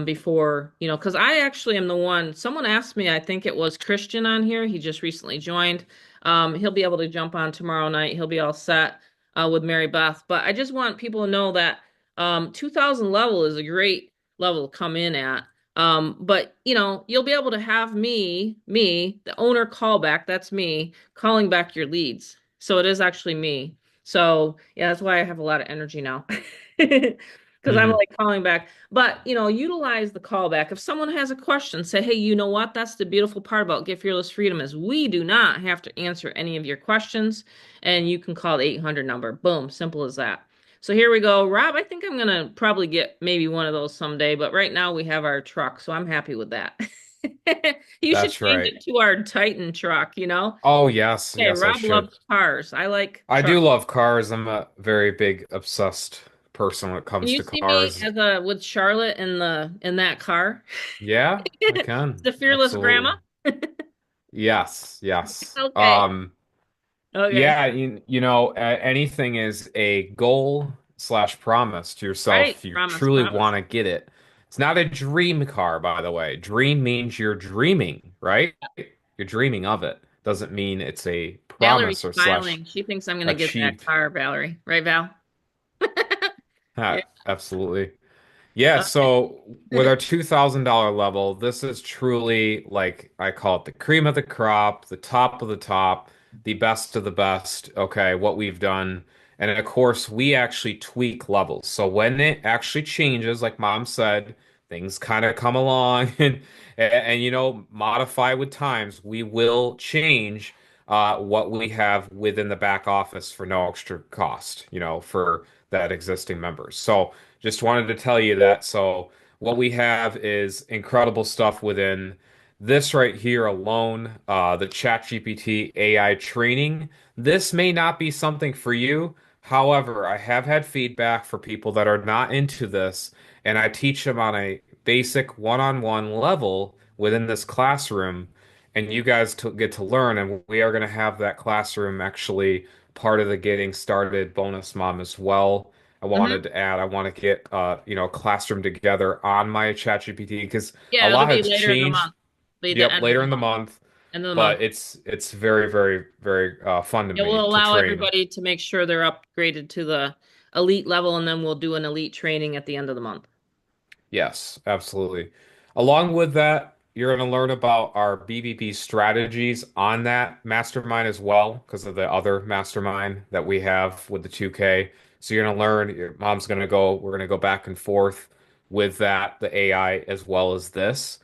before, because I actually am the one. Someone asked me, I think it was Christian on here. He just recently joined. He'll be able to jump on tomorrow night. He'll be all set with Marybeth. But I just want people to know that 2000 level is a great level to come in at. But you'll be able to have the owner callback. That's me calling back your leads. So it is actually me. So yeah, that's why I have a lot of energy now. Because I'm Hmm. like calling back. But utilize the callback. If someone has a question, say, hey, you know what? That's the beautiful part about Get Fearless Freedom is we do not have to answer any of your questions. And you can call the 800 number. Boom, simple as that. So here we go. Rob, I think I'm gonna probably get maybe one of those someday, but right now we have our truck, so I'm happy with that. You should That's change right. it to our Titan truck. Oh, yes, Hey, yes, I Rob should. loves cars. I like I do trucks. love cars. I'm a very big obsessed person when it Can comes you to see me cars. as a with Charlotte in that car? Yeah, I can. The fearless grandma? Absolutely. Yes, yes. Okay. Okay. Yeah, anything is a goal slash promise to yourself Right. if you Promise, truly promise. want to get it. It's not a dream car, by the way. Dream means you're dreaming, right? You're dreaming of it. Doesn't mean it's a Valerie's promise or slash smiling. She thinks I'm gonna get that achieved. car, Valerie. Right, Val? Yeah. Absolutely. Yeah, so with our $2,000 level, this is truly like I call it the cream of the crop, the top of the top, the best of the best. Okay, what we've done. And of course, we actually tweak levels. So when it actually changes, like Mom said, things kind of come along and modify with times. We will change what we have within the back office for no extra cost, for that existing members. So just wanted to tell you that. So what we have is incredible stuff within this right here alone, the ChatGPT AI training. This may not be something for you. However, I have had feedback for people that are not into this, and I teach them on a basic one-on-one level within this classroom, and you guys get to learn. And we are going to have that classroom actually part of the getting started bonus mom as well. I Hmm. wanted to add, I want to get a classroom together on my ChatGPT because a Yeah, it'll lot be has later in the changed. month. Be the Yep, end of later the in the month. month, End of the month. but it's very, very, very fun to It me will to allow train. everybody to make sure they're upgraded to the elite level, and then we'll do an elite training at the end of the month. Yes, absolutely. Along with that, you're going to learn about our BBB strategies on that mastermind as well, because of the other mastermind that we have with the 2K. So you're going to learn, your mom's going to go, we're going to go back and forth with that, the AI as well as this.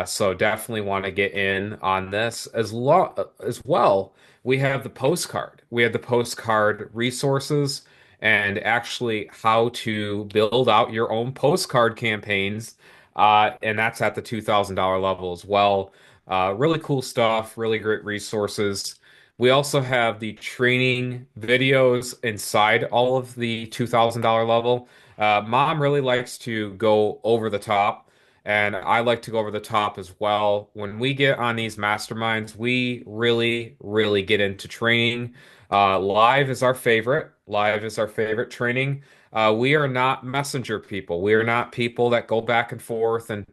So definitely want to get in on this as well. We have the postcard. We have the postcard resources and actually how to build out your own postcard campaigns. And that's at the $2,000 level as well. Really cool stuff, really great resources. We also have the training videos inside all of the $2,000 level. Mom really likes to go over the top, and I like to go over the top as well. When we get on these masterminds, we really, really get into training. Live is our favorite. Live is our favorite training. We are not messenger people. We are not people that go back and forth and,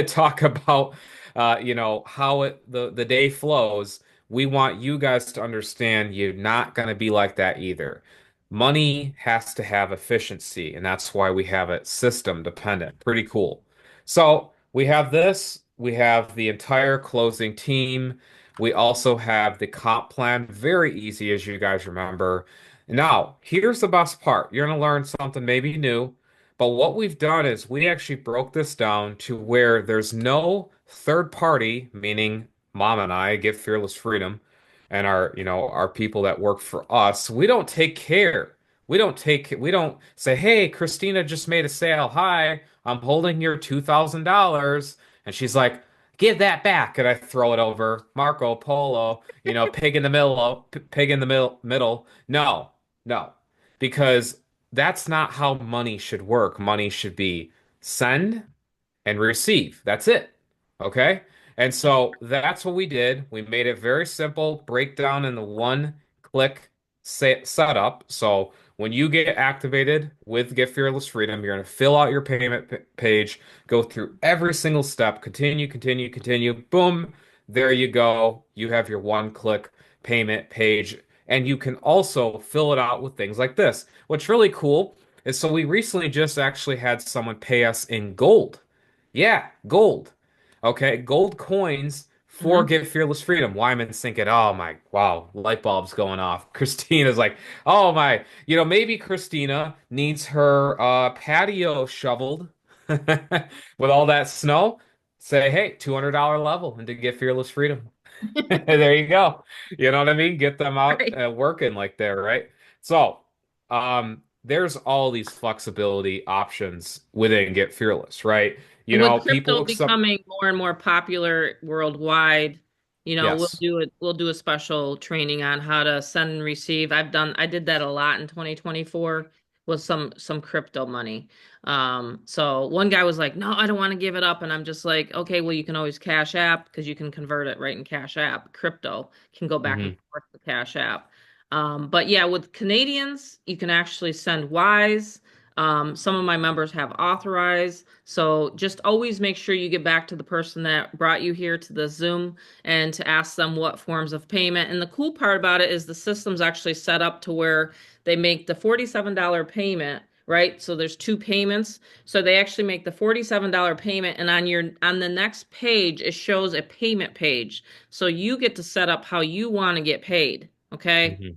talk about, how the day flows. We want you guys to understand you're not going to be like that either. Money has to have efficiency, and that's why we have it system dependent. Pretty cool. So we have this. We have the entire closing team. We also have the comp plan, very easy as you guys remember. Now, here's the best part. You're going to learn something maybe new, but what we've done is we actually broke this down to where there's no third party, meaning mom and I get fearless freedom and our people that work for us. We don't take care. we don't say, hey, Christina just made a sale. Hi, I'm holding your $2,000. And she's like, give that back. And I throw it over Marco Polo, pig in the middle, pig in the middle. No, no, because that's not how money should work. Money should be send and receive. That's it. Okay. And so that's what we did. We made it very simple, breakdown in the one click setup. So when you get activated with Get Fearless Freedom, you're going to fill out your payment page, go through every single step, continue, continue, continue. Boom. There you go. You have your one click payment page. And you can also fill it out with things like this. What's really cool is so we recently just actually had someone pay us in gold. Yeah, gold. Okay, gold coins for Mhm. Get Fearless Freedom. Wyman's thinking, oh my, wow, light bulbs going off. Christina's like, oh my, maybe Christina needs her patio shoveled with all that snow. Say, hey, $200 level into Get Fearless Freedom. There you go. You know what I mean? Get them out Right. working like there, right? So, there's all these flexibility options within Get Fearless, right? And with People crypto accept, becoming more and more popular worldwide, yes. we'll do a special training on how to send and receive. I did that a lot in 2024 with some crypto money. So one guy was like, "No, I don't want to give it up." And I'm just like, "Okay, well you can always Cash App because you can convert it right in Cash App. Crypto can go back and Hmm. forth to Cash App." But yeah, with Canadians, you can actually send Wise. Some of my members have authorized. So just always make sure you get back to the person that brought you here to the Zoom and to ask them what forms of payment. And the cool part about it is the system's actually set up to where they make the $47 payment, right? So there's two payments. So they actually make the $47 payment and on the next page it shows a payment page. So you get to set up how you want to get paid, okay? Hmm.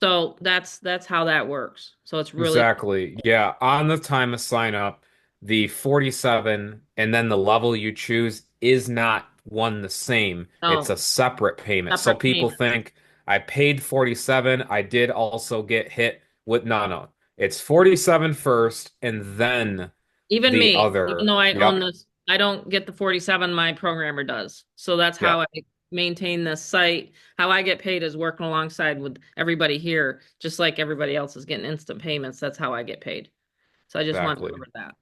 So that's how that works. So it's really Exactly. Yeah. On the time of sign up, the 47 and then the level you choose is not one the same. It's no a separate payment. So separate people payment. think I paid 47. I did also get hit with no, no. It's 47 first and then Even the me, even other. though I own Yep. this, I don't get the 47, my programmer does. So that's how Yep. I maintain this site. How I get paid is working alongside with everybody here, just like everybody else is getting instant payments. That's how I get paid. So I just want to Exactly. cover that.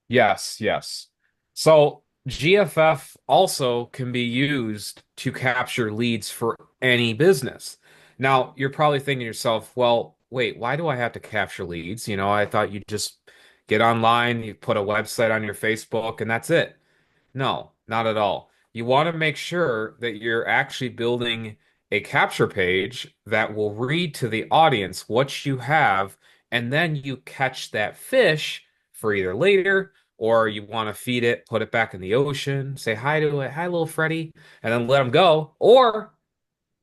Yes, yes. So GFF also can be used to capture leads for any business. Now, you're probably thinking to yourself, well, wait, why do I have to capture leads? I thought you just get online, you put a website on your Facebook, and that's it. No, not at all. You want to make sure that you're actually building a capture page that will read to the audience what you have, and then you catch that fish for either later or you want to feed it, put it back in the ocean, say hi to it, hi, little Freddy, and then let them go. Or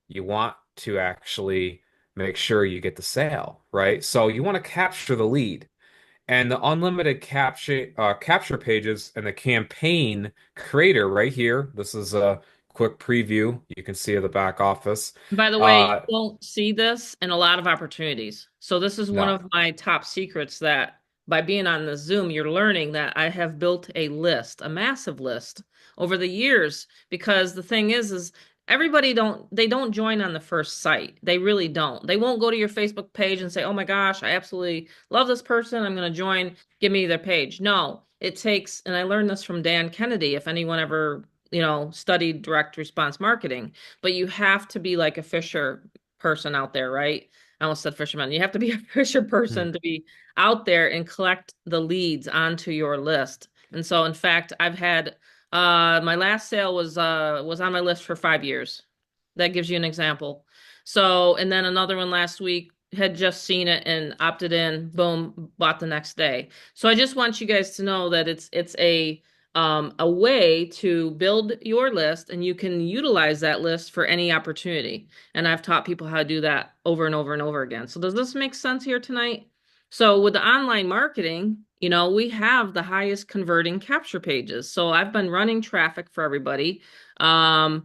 you want to actually make sure you get the sale, right? So you want to capture the lead. And the unlimited capture pages and the campaign creator right here. This is a quick preview. You can see of the back office. By the way, you Uh, won't see this in a lot of opportunities. So this is one no. of my top secrets that by being on the Zoom, you're learning that I have built a list, a massive list over the years. Because the thing is everybody they don't join on the first site. They really don't. They won't go to your Facebook page and say, "Oh my gosh, I absolutely love this person. I'm going to join. Give me their page." No, it takes, and I learned this from Dan Kennedy, if anyone ever, studied direct response marketing, but you have to be like a Fisher person out there, right? I almost said fisherman. You have to be a Fisher Hmm. person to be out there and collect the leads onto your list. And so, in fact, I've had my last sale was on my list for 5 years. That gives you an example. So, and then another one last week had just seen it and opted in, boom, bought the next day. So I just want you guys to know that it's a way to build your list and you can utilize that list for any opportunity. And I've taught people how to do that over and over and over again. So does this make sense here tonight? So with the online marketing, we have the highest converting capture pages. So I've been running traffic for everybody. And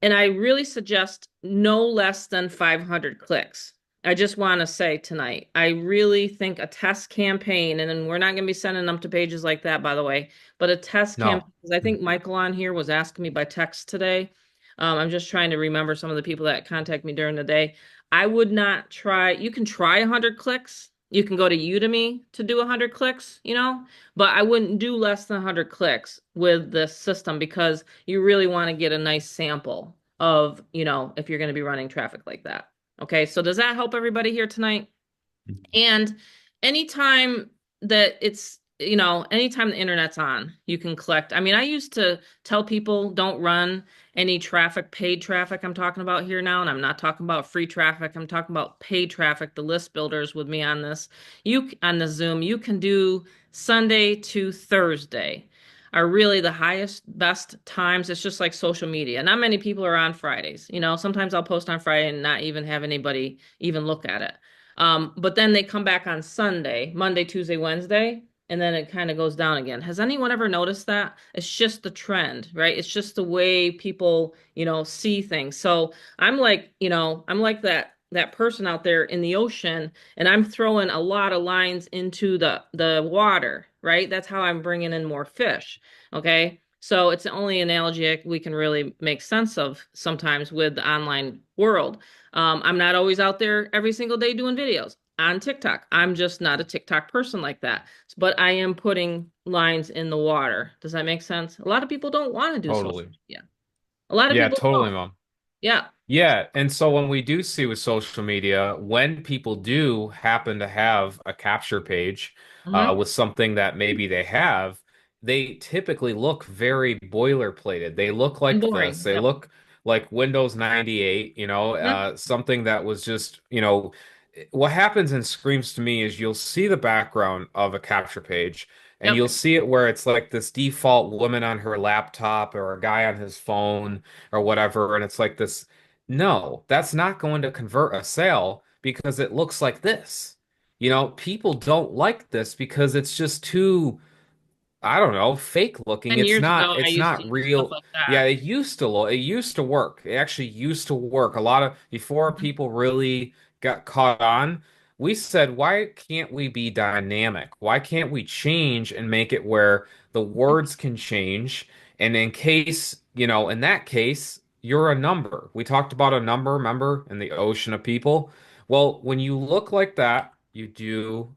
I really suggest no less than 500 clicks. I just want to say tonight, I really think a test campaign, and then we're not going to be sending them to pages like that, by the way, but a test No. campaign, because I think Michael on here was asking me by text today. I'm just trying to remember some of the people that contact me during the day. I would not try, you can try 100 clicks. You can go to Udemy to do 100 clicks, but I wouldn't do less than 100 clicks with this system because you really want to get a nice sample of, if you're going to be running traffic like that. Okay, so does that help everybody here tonight? And anytime that anytime the internet's on, you can collect. I mean, I used to tell people don't run any traffic, paid traffic I'm talking about here now, and I'm not talking about free traffic. I'm talking about paid traffic, the list builders with me on this. On the Zoom, you can do Sunday to Thursday are really the highest, best times. It's just like social media. Not many people are on Fridays. Sometimes I'll post on Friday and not even have anybody even look at it. But then they come back on Sunday, Monday, Tuesday, Wednesday, and then it kind of goes down again. Has anyone ever noticed that? It's just the trend, right? It's just the way people, see things. So I'm like that person out there in the ocean, and I'm throwing a lot of lines into the water, right? That's how I'm bringing in more fish. Okay. So it's the only analogy we can really make sense of sometimes with the online world. I'm not always out there every single day doing videos on TikTok. I'm just not a TikTok person like that. But I am putting lines in the water. Does that make sense? A lot of people don't want to do social Totally. media. A lot of Yeah, people totally, don't. Mom. Yeah. Yeah, and so when we do see with social media, when people do happen to have a capture page Hmm. with something that maybe they have, they typically look very boilerplated. They look And like this. boring. They Yep. look like Windows 98, Hmm. something that was just, what happens and screams to me is you'll see the background of a capture page and Yep. you'll see it where it's like this default woman on her laptop or a guy on his phone or whatever, and it's like this. No, that's not going to convert a sale because it looks like this. People don't like this because it's just too, I don't know, fake looking. 10 years ago, I It's used to not use stuff real. like Yeah, that. it used to work. It actually used to work. A lot of before Mhm. people really got caught on, we said, why can't we be dynamic? Why can't we change and make it where the words can change? And in case, in that case, you're a number. We talked about a number, remember, in the ocean of people. Well, when you look like that, you do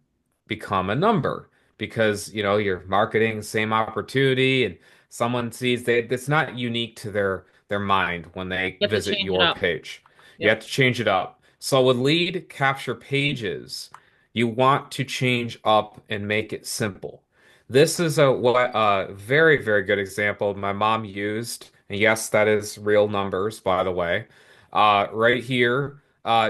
become a number because you're marketing the same opportunity and someone sees that it's not unique to their mind when they You have to visit change it your up. page. You have Yep. to change it up. So with lead capture pages, you want to change up and make it simple. This is a very, very good example my mom used. And yes, that is real numbers, by the way. Right here,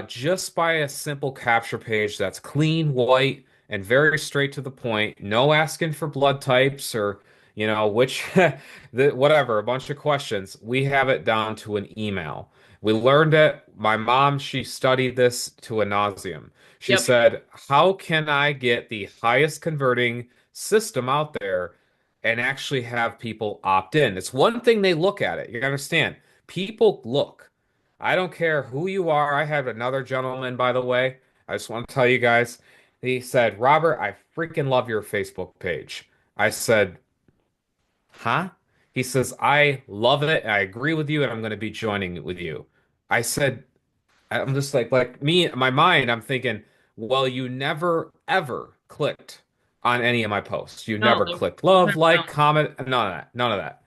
just by a simple capture page that's clean, white, and very straight to the point. No asking for blood types or, which, whatever, a bunch of questions. We have it down to an email. We learned it. My mom, she studied this to a nauseum. She Yep. said, how can I get the highest converting system out there and actually have people opt in? It's one thing they look at it. You understand? People look. I don't care who you are. I had another gentleman, by the way. I just want to tell you guys. He said, Robert, I freaking love your Facebook page. I said, huh? He says, I love it. I agree with you, and I'm going to be joining it with you. I said, I'm just like me, in my mind, I'm thinking, well, you never ever clicked on any of my posts. You No, never the clicked love, time like, around. comment, none of that, none of that.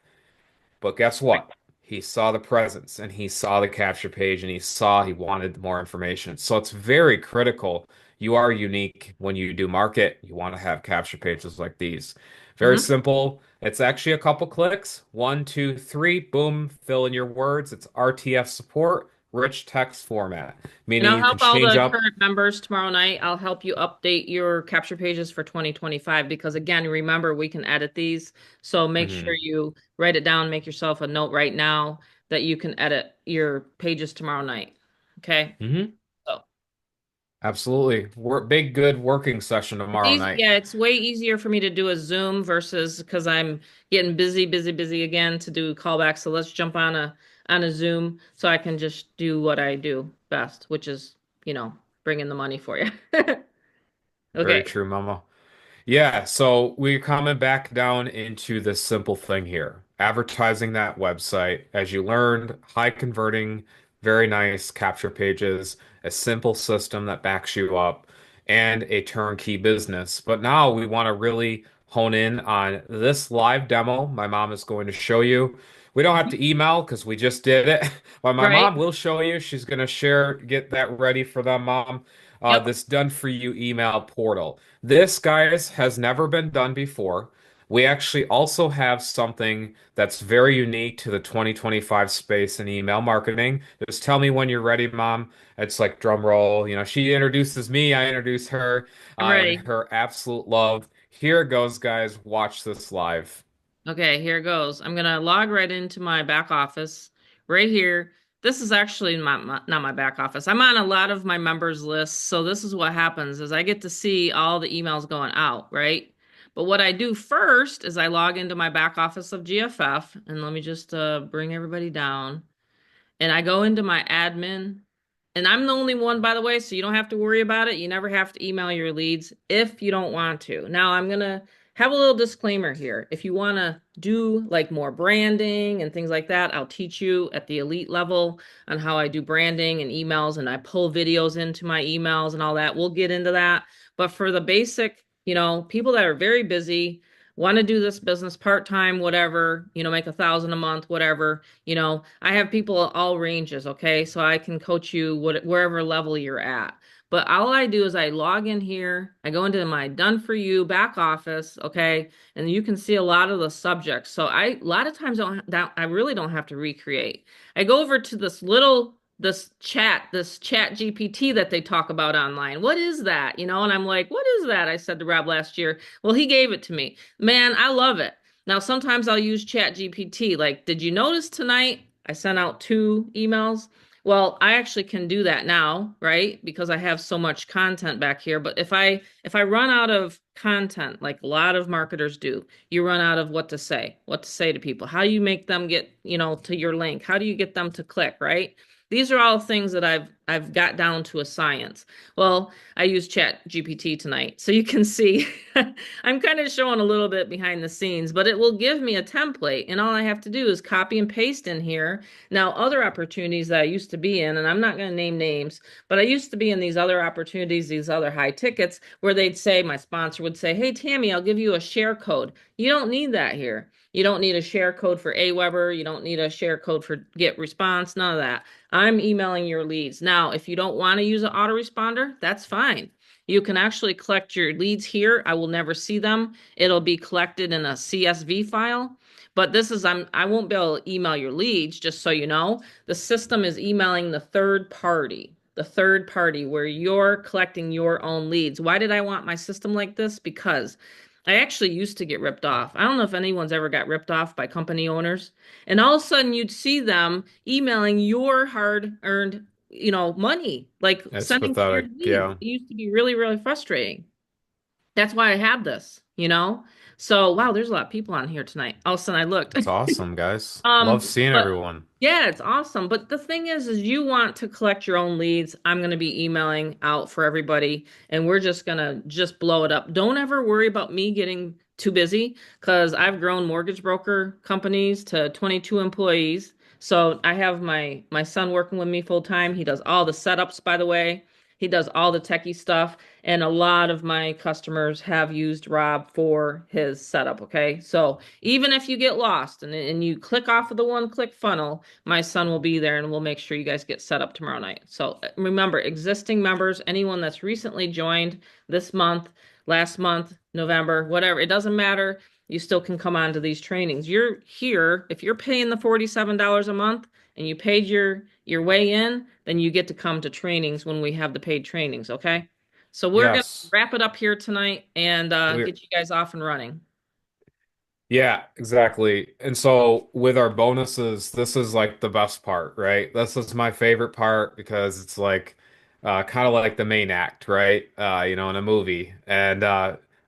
But guess what? He saw the presence and he saw the capture page and he wanted more information. So it's very critical. You are unique when you do market. You want to have capture pages like these. Very Hmm. simple. It's actually a couple clicks. One, two, three, boom, fill in your words. It's RTF support, rich text format, And meaning I'll you can help all change the up. current members tomorrow night. I'll help you update your capture pages for 2025 because again, remember we can edit these. So make sure Mhm. you write it down, make yourself a note right now that you can edit your pages tomorrow night. Okay? Mhm. So Absolutely. Big, good working session it's tomorrow easy, night. yeah, it's way easier for me to do a Zoom versus because I'm getting busy, busy, busy again to do callbacks. So let's jump on a Zoom so I can just do what I do best, which is, bring in the money for you. Very Okay. true, Mama. Yeah, so we're coming back down into this simple thing here. Advertising that website, as you learned, high converting, very nice capture pages, a simple system that backs you up, and a turnkey business. But now we want to really hone in on this live demo my mom is going to show you. We don't have to email because we just did it, but my Right? mom will show you. She's going to share, get that ready for them, Mom. Yep. This done for you email portal. This, guys, has never been done before. We actually also have something that's very unique to the 2025 space in email marketing. Just tell me when you're ready, Mom. It's like drum roll. You know, she introduces me, I introduce her, I'm and ready. her absolute love. Here it goes, guys. Watch this live. Okay, here it goes. I'm gonna log right into my back office right here. This is actually not my back office. I'm on a lot of my members lists, so this is what happens is I get to see all the emails going out, right? But what I do first is I log into my back office of GFF, and let me just bring everybody down. And I go into my admin, and I'm the only one, by the way, so you don't have to worry about it. You never have to email your leads if you don't want to. Now, I'm going to have a little disclaimer here. If you want to do like more branding and things like that, I'll teach you at the elite level on how I do branding and emails, and I pull videos into my emails and all that. We'll get into that. But for the basic, people that are very busy, want to do this business part-time, whatever, make 1,000 a month, whatever, I have people at all ranges, okay? So I can coach you wherever level you're at. But all I do is I log in here, I go into my done for you back office, okay? And you can see a lot of the subjects. So a lot of times I really don't have to recreate. I go over to this chat GPT that they talk about online. What is that? And I'm like, what is that? I said to Rob last year. Well, he gave it to me. Man, I love it. Now, sometimes I'll use Chat GPT. Like, did you notice tonight I sent out 2 emails? Well, I actually can do that now, right? Because I have so much content back here. But if I run out of content, like a lot of marketers do, you run out of what to say to people. How do you make them get, to your link? How do you get them to click, right? These are all things that I've got down to a science. Well, I use Chat GPT tonight. So you can see I'm kind of showing a little bit behind the scenes, but it will give me a template. And all I have to do is copy and paste in here. Now, other opportunities that I used to be in, and I'm not going to name names, but I used to be in these other opportunities, these other high tickets, where they'd say, my sponsor would say, hey, Tammy, I'll give you a share code. You don't need that here. You don't need a share code for Aweber. You don't need a share code for Get Response, none of that. I'm emailing your leads. Now, if you don't want to use an autoresponder, that's fine. You can actually collect your leads here. I will never see them. It'll be collected in a CSV file. But I won't be able to email your leads, just so you know. The system is emailing the third party where you're collecting your own leads. Why did I want my system like this? Because I actually used to get ripped off. I don't know if anyone's ever got ripped off by company owners. And all of a sudden you'd see them emailing your hard-earned, money, like It's sending your pathetic. leads. Yeah, It used to be really, really frustrating. That's why I have this. So, wow, there's a lot of people on here tonight. All of a sudden I looked. it's awesome, guys. Love seeing But everyone. yeah, it's awesome. But the thing is you want to collect your own leads. I'm going to be emailing out for everybody, and we're just going to just blow it up. Don't ever worry about me getting too busy because I've grown mortgage broker companies to 22 employees. So I have my son working with me full time. He does all the setups, by the way. He does all the techie stuff. And a lot of my customers have used Rob for his setup. Okay. So even if you get lost and you click off of the one-click funnel, my son will be there and we'll make sure you guys get set up tomorrow night. So remember, existing members, anyone that's recently joined this month, last month, November, whatever, it doesn't matter. You still can come on to these trainings. You're here, if you're paying the $47 a month and you paid your way in, then you get to come to trainings when we have the paid trainings, okay? So we're gonna Yes. wrap it up here tonight and We get you guys off and running. Yeah, exactly. And so with our bonuses, this is like the best part, right? This is my favorite part because it's like kind of like the main act, right? In a movie. And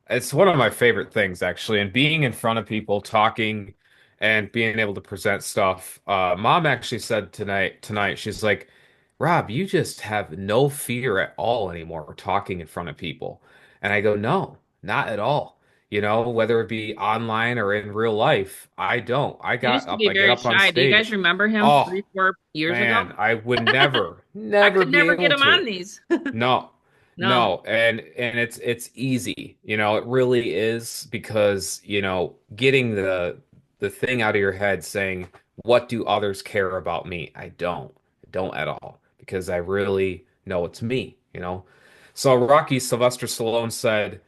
it's one of my favorite things actually. And being in front of people talking and being able to present stuff. Mom actually said tonight, she's like, Rob, you just have no fear at all anymore talking in front of people. And I go, no, not at all. Whether it be online or in real life, I don't. You used to I be get very up on shy. Do you guys stage. remember him Oh, 3, 4 years ago? man, I would never, I never could be never get able him on to. these. No, No. no, and it's easy. It really is because, getting the thing out of your head saying, what do others care about me? I don't at all because I really know it's me. So Rocky Sylvester Stallone said,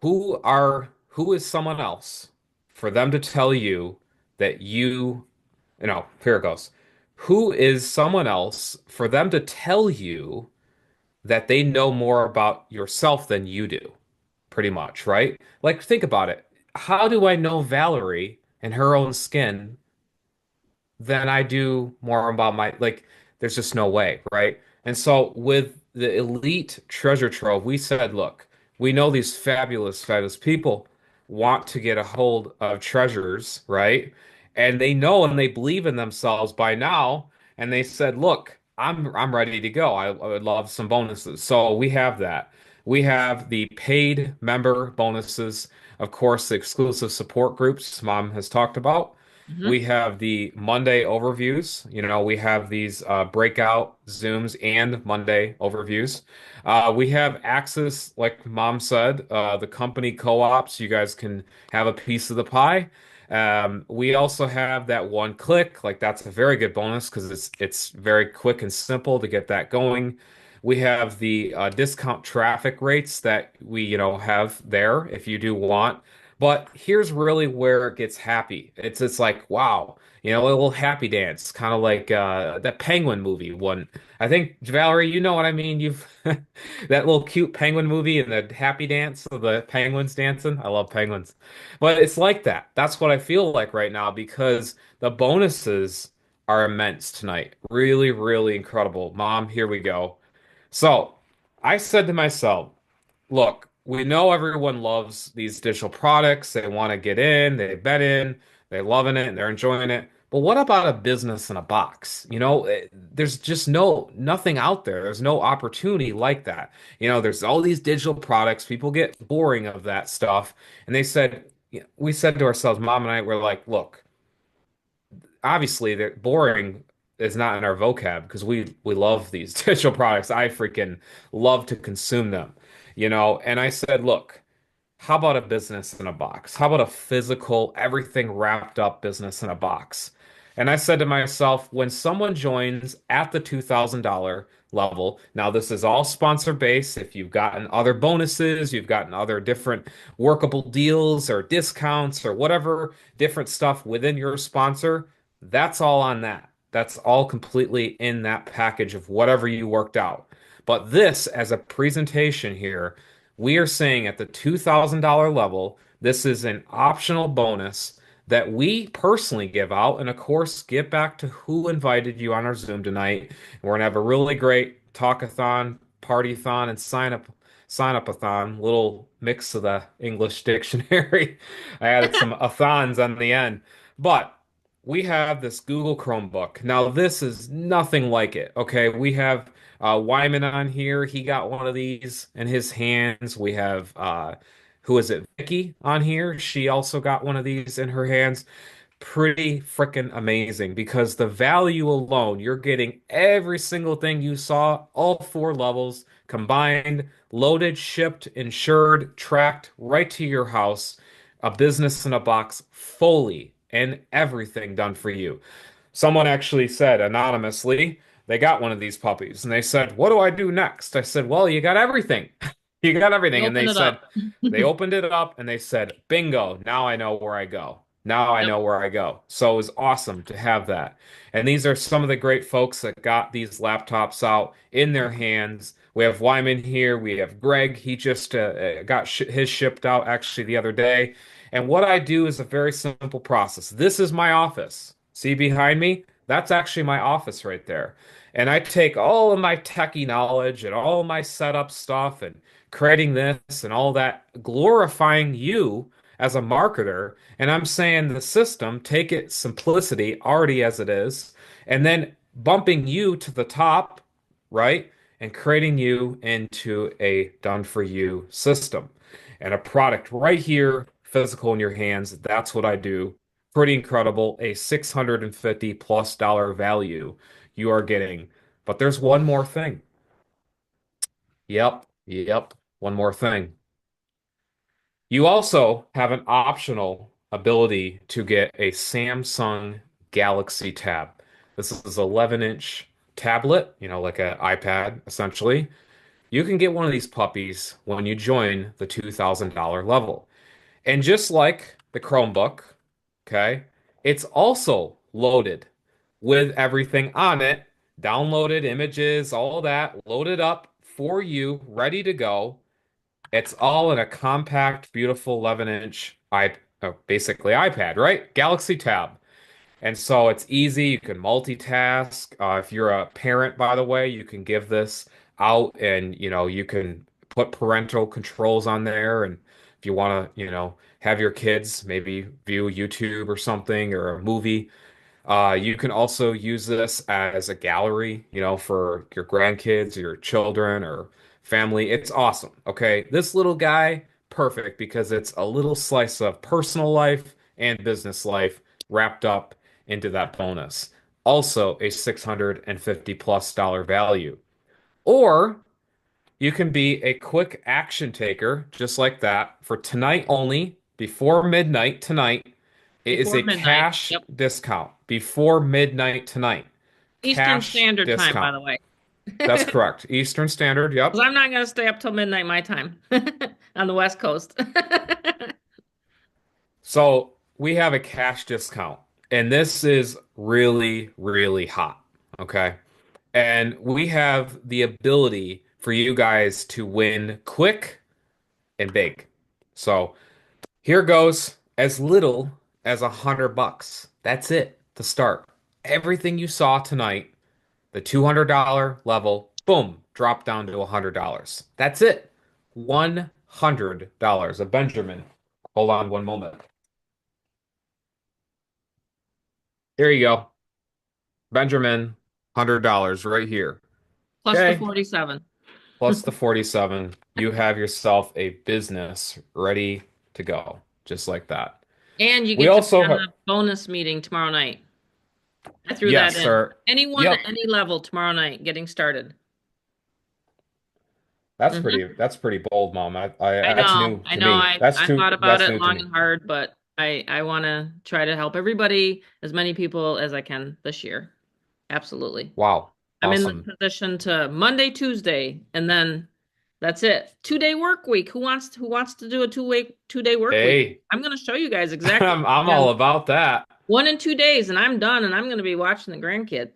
who is someone else for them to tell you that here it goes. Who is someone else for them to tell you that they know more about yourself than you do, pretty much, right? Like, think about it. How do I know Valerie and her own skin than I do more about like, there's just no way, right? And so with the elite treasure trove, we said, look, we know these fabulous, fabulous people want to get a hold of treasures, right? And they know and they believe in themselves by now. And they said, look, I'm ready to go. I would love some bonuses. So we have that. We have the paid member bonuses, of course, the exclusive support groups Mom has talked about. Hmm. We have the Monday overviews. We have these breakout Zooms and Monday overviews. We have access, like Mom said, the company co-ops. You guys can have a piece of the pie. We also have that one click. Like that's a very good bonus because it's very quick and simple to get that going. We have the discount traffic rates that we, have there if you do want. But here's really where it gets happy. It's like, wow, a little happy dance, kind of like that Penguin movie one. I think Valerie, you know what I mean. You've that little cute penguin movie and the happy dance of the penguins dancing. I love penguins. But it's like that. That's what I feel like right now because the bonuses are immense tonight. Really, really incredible. Mom, here we go. So I said to myself, look, we know everyone loves these digital products. They want to get in, they've been in, they're loving it, and they're enjoying it. But what about a business in a box? There's just nothing out there. There's no opportunity like that. There's all these digital products. People get boring of that stuff. And we said to ourselves, Mom and I, we're like, look, obviously that boring is not in our vocab because we love these digital products. I freaking love to consume them. And I said, look, how about a business in a box? How about a physical, everything wrapped up business in a box? And I said to myself, when someone joins at the $2,000 level, now this is all sponsor based. If you've gotten other bonuses, you've gotten other different workable deals or discounts or whatever different stuff within your sponsor, that's all on that. That's all completely in that package of whatever you worked out. But this, as a presentation here, we are saying at the $2,000 level, this is an optional bonus that we personally give out. And of course, get back to who invited you on our Zoom tonight. We're gonna have a really great talkathon, party-thon, and sign up-a-thon, little mix of the English dictionary. I added some athons on the end. But we have this Google Chromebook. Now, this is nothing like it. Okay, we have Wyman on here. He got one of these in his hands. We have who is it? Vicky on here. She also got one of these in her hands. Pretty freaking amazing because the value alone, you're getting every single thing you saw, all four levels combined, loaded, shipped, insured, tracked right to your house. A business in a box fully and everything done for you. Someone actually said anonymously, they got one of these puppies and they said, what do I do next? I said, well, you got everything. You got everything. And Open they it said, up. they opened it up and they said, bingo, now I know where I go. Now I Yep. know where I go. So it was awesome to have that. And these are some of the great folks that got these laptops out in their hands. We have Wyman here. We have Greg. He just got his shipped out actually the other day. And what I do is a very simple process. This is my office. See behind me? That's actually my office right there. And I take all of my techie knowledge and all of my setup stuff and creating this and all that, glorifying you as a marketer. And I'm saying the system, take it simplicity already as it is, and then bumping you to the top, right? And creating you into a done for you system and a product right here, physical in your hands. That's what I do. Pretty incredible. A $650+ value you are getting. But there's one more thing. Yep. One more thing. You also have an optional ability to get a Samsung Galaxy Tab. This is 11-inch tablet, like an iPad essentially. You can get one of these puppies when you join the $2,000 level. And just like the Chromebook, okay, it's also loaded with everything on it, downloaded images, all that, loaded up for you, ready to go. It's all in a compact, beautiful 11-inch basically iPad, right? Galaxy Tab. And so it's easy. You can multitask. If you're a parent, by the way, you can give this out and, you can put parental controls on there. And if you want to, have your kids maybe view YouTube or something or a movie, you can also use this as a gallery, for your grandkids or your children or family. It's awesome. Okay. This little guy, perfect because it's a little slice of personal life and business life wrapped up into that bonus. Also a $650+ value. Or you can be a quick action taker just like that for tonight only, before midnight tonight. It is Before a midnight. cash Yep. discount before midnight tonight. Eastern Cash Standard Time, by discount. the way. That's correct. Eastern Standard. Because Yep. I'm not going to stay up till midnight my time on the West Coast. So we have a cash discount, and this is really, really hot. Okay. And we have the ability for you guys to win quick and big. So here goes as little as $100. That's it to start. Everything you saw tonight, the $200 level, boom, dropped down to $100. That's it. $100. A Benjamin. Hold on one moment. Here you go. Benjamin, $100 right here. Plus the Okay. 47. Plus the 47. You have yourself a business ready to go. Just like that. And you We get to be also on have, the bonus meeting tomorrow night. I threw that yes, in. sir. Anyone at Yep. any level tomorrow night getting started. Hmm. That's pretty bold, Mom. I That's know, new I to know. me. I thought about That's it new to long me. and hard, but I want to try to help everybody, as many people as I can this year. Absolutely. Wow. I'm in the Awesome. position to Monday, Tuesday, and then that's it. 2-day work week. Who wants to do a 2-day work week? Hey, I'm going to show you guys exactly. I'm all about that. 1 and 2 days, and I'm done, and I'm going to be watching the grandkid.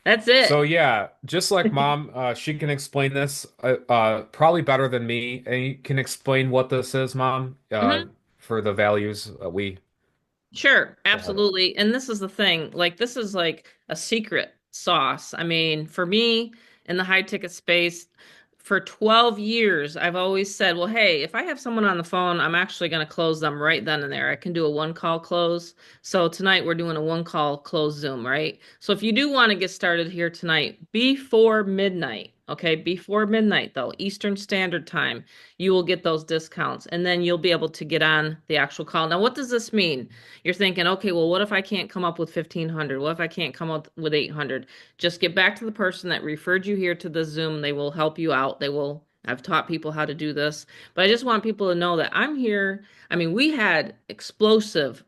That's So it. yeah, just like Mom, she can explain this probably better than me. And you can explain what this is, Mom, Mhm. for the values we Sure, go ahead. absolutely. And this is the thing, like this is like a secret sauce. I mean, for me in the high ticket space, for 12 years, I've always said, well, hey, if I have someone on the phone, I'm actually going to close them right then and there. I can do a one call close. So tonight we're doing a one call close Zoom, right? So if you do want to get started here tonight, before midnight, okay, before midnight though, Eastern Standard Time, you will get those discounts and then you'll be able to get on the actual call. Now, what does this mean? You're thinking, okay, well, what if I can't come up with 1,500? What if I can't come up with 800? Just get back to the person that referred you here to the Zoom. They will help you out. I've taught people how to do this, but I just want people to know that I'm here. I mean, we had explosive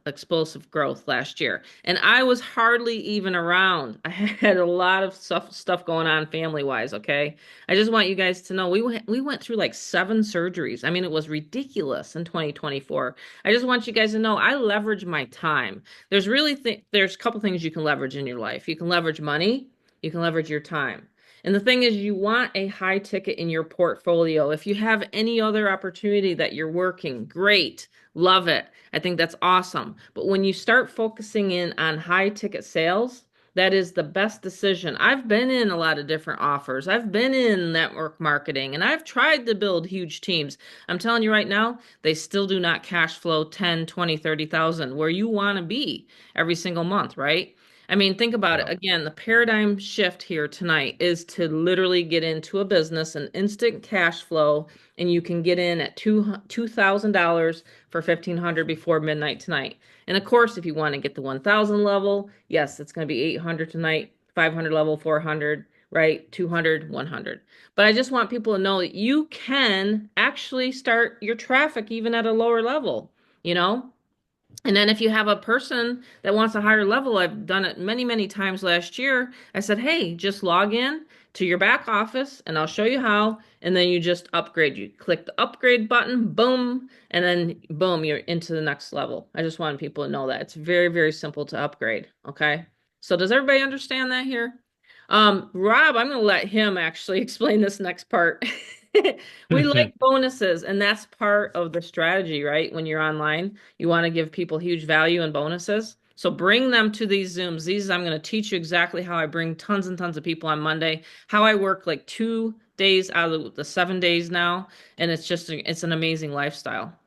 growth last year, and I was hardly even around. I had a lot of stuff going on family wise. Okay. I just want you guys to know we went through like 7 surgeries. I mean, it was ridiculous in 2024. I just want you guys to know I leverage my time. There's a couple things you can leverage in your life. You can leverage money, you can leverage your time. And the thing is, you want a high ticket in your portfolio. If you have any other opportunity that you're working, great, love it. I think that's awesome. But when you start focusing in on high ticket sales, that is the best decision. I've been in a lot of different offers. I've been in network marketing and I've tried to build huge teams. I'm telling you right now, they still do not cash flow 10, 20, 30,000 where you want to be every single month, right? I mean, think about it. Yeah. Again, the paradigm shift here tonight is to literally get into a business, an instant cash flow, and you can get in at $2,000 for 1,500 before midnight tonight. And of course, if you want to get the 1,000 level, yes, it's going to be 800 tonight, 500 level, 400, right? 200, 100. But I just want people to know that you can actually start your traffic even at a lower level, you know? And then if you have a person that wants a higher level, I've done it many, many times last year. I said, hey, just log in to your back office and I'll show you how. And then you just upgrade. You click the upgrade button, boom, and then boom, you're into the next level. I just wanted people to know that. It's very, very simple to upgrade. Okay. So does everybody understand that here? Rob, I'm going to let him actually explain this next part. We like bonuses, and that's part of the strategy, right? When you're online, you want to give people huge value and bonuses. So bring them to these Zooms. These, I'm going to teach you exactly how I bring tons and tons of people on Monday, how I work like 2 days out of the 7 days now. And it's an amazing lifestyle.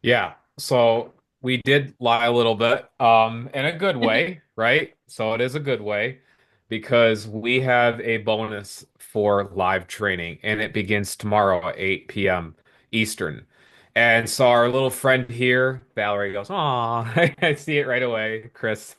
Yeah. So we did lie a little bit, in a good way, right? So it is a good way because we have a bonus for live training and it begins tomorrow at 8 p.m. Eastern. And so our little friend here, Valerie goes, "Aw, I see it right away, Chris."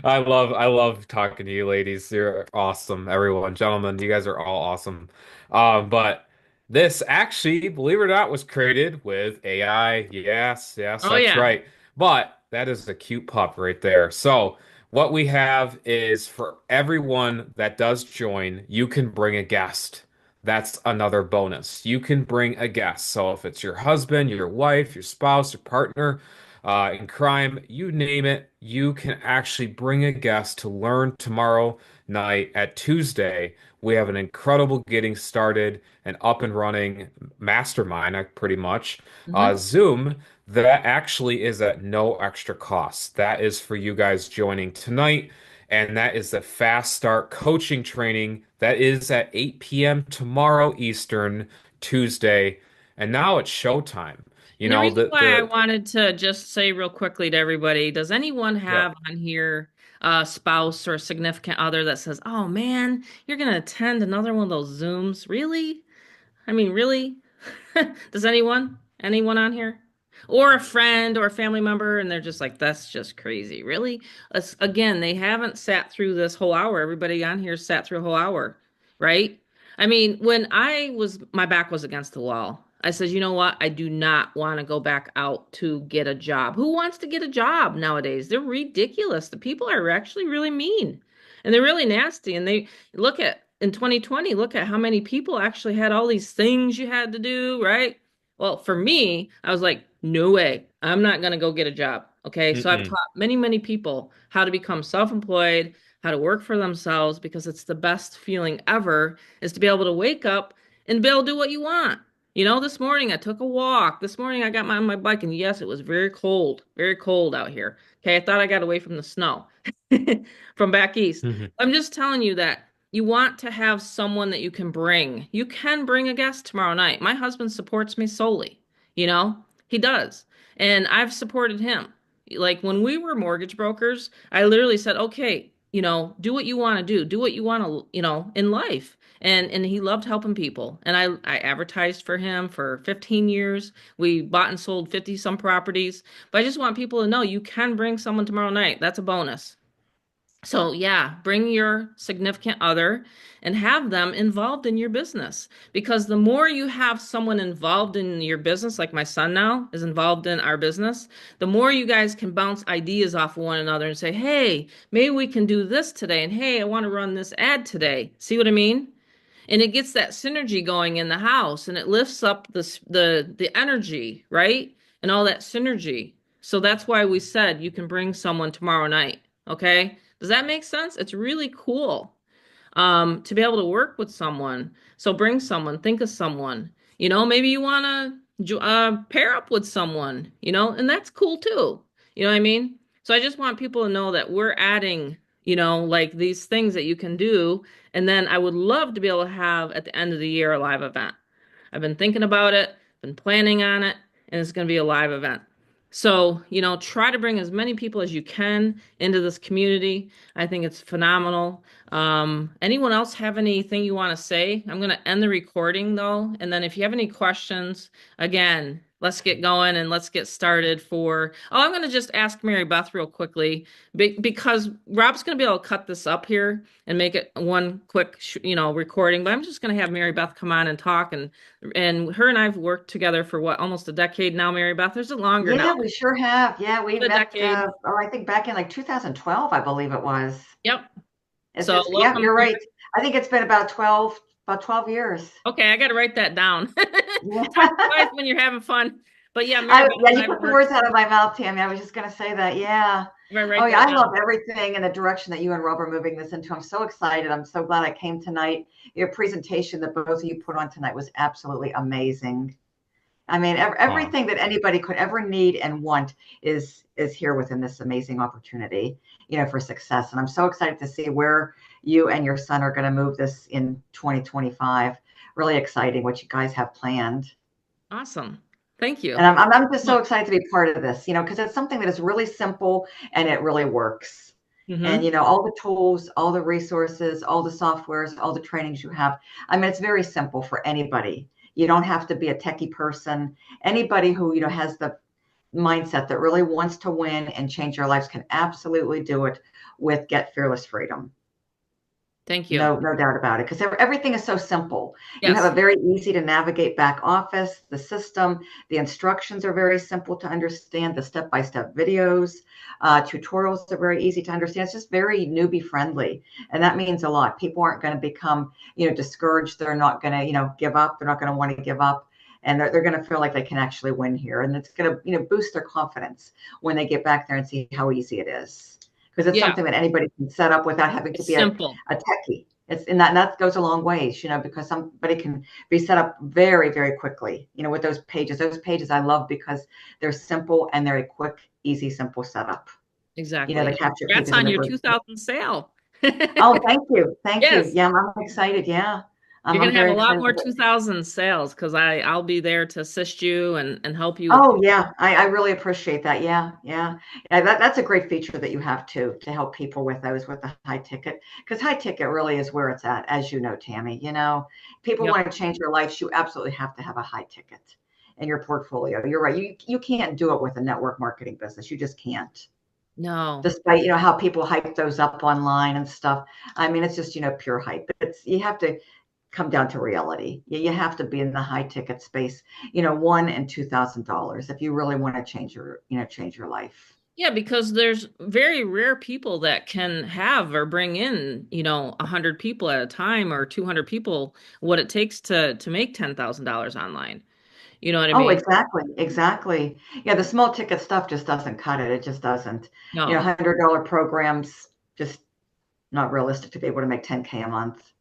I love talking to you ladies. You're awesome, everyone. Gentlemen, you guys are all awesome. But this actually, believe it or not, was created with AI. Yes, yes, Oh, that's yeah. right. But that is a cute pup right there. So, what we have is for everyone that does join, you can bring a guest. That's another bonus. You can bring a guest. So, if it's your husband, your wife, your spouse, your partner, in crime, you name it, you can actually bring a guest to learn tomorrow night at Tuesday. We have an incredible getting started and up and running mastermind, pretty much. Hmm. Zoom, that actually is at no extra cost. That is for you guys joining tonight. And that is the Fast Start coaching training. That is at 8 p.m. tomorrow Eastern, Tuesday. And now it's showtime. You And the know, reason the why I the wanted to just say real quickly to everybody, does anyone yeah. have on here a spouse or a significant other that says, "Oh man, you're going to attend another one of those Zooms?" Really? I mean, really? Does anyone? Anyone on here? Or a friend or a family member, and they're just like, that's just crazy. Really? Again, they haven't sat through this whole hour. Everybody on here sat through a whole hour, right? I mean, when my back was against the wall, I said, you know what? I do not want to go back out to get a job. Who wants to get a job nowadays? They're ridiculous. The people are actually really mean and they're really nasty. And they look at in 2020, look at how many people actually had all these things you had to do, right? Well, for me, I was like, no way. I'm not going to go get a job. Okay. So I've Mm-mm. taught many, many people how to become self-employed, how to work for themselves, because it's the best feeling ever is to be able to wake up and be able to do what you want. This morning I took a walk. This morning I got on my bike, and yes, it was very cold out here. Okay. I thought I got away from the snow from back east. I'm just telling you that you want to have someone that you can bring. You can bring a guest tomorrow night. My husband supports me solely. He does. And I've supported him. Like when we were mortgage brokers, I literally said, okay, do what you want to do. Do what you want to, in life. And he loved helping people. And I advertised for him for 15 years. We bought and sold 50 some properties. But I just want people to know you can bring someone tomorrow night. That's a bonus. So, yeah, bring your significant other and have them involved in your business because the more you have someone involved in your business, like my son now is involved in our business, the more you guys can bounce ideas off of one another and say, hey, maybe we can do this today. And hey, I want to run this ad today. See what I mean? And it gets that synergy going in the house and it lifts up the energy, right? And all that synergy. So that's why we said you can bring someone tomorrow night. Okay. Does that make sense? It's really cool to be able to work with someone. So bring someone, think of someone. Maybe you want to pair up with someone, and that's cool too. You know what I mean? So I just want people to know that we're adding, like these things that you can do. And then I would love to be able to have at the end of the year a live event. I've been thinking about it, been planning on it, and it's going to be a live event. So, try to bring as many people as you can into this community. I think it's phenomenal. Anyone else have anything you want to say? I'm going to end the recording though. And then if you have any questions, again, let's get going and let's get started I'm going to just ask Mary Beth real quickly because Rob's going to be able to cut this up here and make it one quick, recording. But I'm just going to have Mary Beth come on and talk. And her and I've worked together for what, almost a decade now, Mary Beth? There's a longer Yeah, now. we sure have. Yeah, we A met, decade. I think back in like 2012, I believe it was. Yep. It's, So yeah, welcome. you're right. I think it's been about 12 years. Okay, I got to write that down. Yeah. Talk twice when you're having fun. But yeah, Mary Beth Yeah, and you I've put the worked. words out of my mouth, Tammy. I was just going to say that. Yeah. I Oh, write yeah. that I down. love everything and the direction that you and Rob are moving this into. I'm so excited. I'm so glad I came tonight. Your presentation that both of you put on tonight was absolutely amazing. I mean, everything that anybody could ever need and want is here within this amazing opportunity, for success. And I'm so excited to see where you and your son are going to move this in 2025. Really exciting what you guys have planned. Awesome. Thank you. And I'm just so excited to be part of this, because it's something that is really simple and it really works. And, all the tools, all the resources, all the softwares, all the trainings you have. I mean, it's very simple for anybody. You don't have to be a techie person. Anybody who, has the mindset that really wants to win and change their lives can absolutely do it with Get Fearless Freedom. Thank you. No doubt about it, because everything is so simple. Yes. You have a very easy to navigate back office, the system, the instructions are very simple to understand, the step-by-step videos, tutorials are very easy to understand. It's just very newbie friendly. And that means a lot. People aren't going to become, discouraged. They're not going to, give up. They're not going to want to give up. And they're going to feel like they can actually win here. And it's going to, boost their confidence when they get back there and see how easy it is. Because it's something that anybody can set up without having to be a techie. And that goes a long ways, because somebody can be set up very, very quickly, with those pages. Those pages I love because they're simple and they're a quick, easy, simple setup. Exactly. They capture That's on your 2000 sale. Oh, thank you. Thank you. Yeah, I'm excited. Yeah. You're going to have a lot more 2000 sales because I'll be there to assist you and help you. Oh, yeah. I really appreciate that. Yeah. That's a great feature that you have too, to help people with those with the high ticket, because high ticket really is where it's at. As you know, Tammy, people want to change their lives. You absolutely have to have a high ticket in your portfolio. You're right. You can't do it with a network marketing business. You just can't. No. Despite, how people hype those up online and stuff. I mean, it's just, pure hype. But you have to come down to reality. You have to be in the high ticket space, $1,000 and $2,000 if you really want to change your life. Yeah, because there's very rare people that can have or bring in, 100 people at a time or 200 people, what it takes to make $10,000 online. You know what I mean? Oh, exactly. Yeah, the small ticket stuff just doesn't cut it. It just doesn't. No. $100 programs, just not realistic to be able to make 10K a month.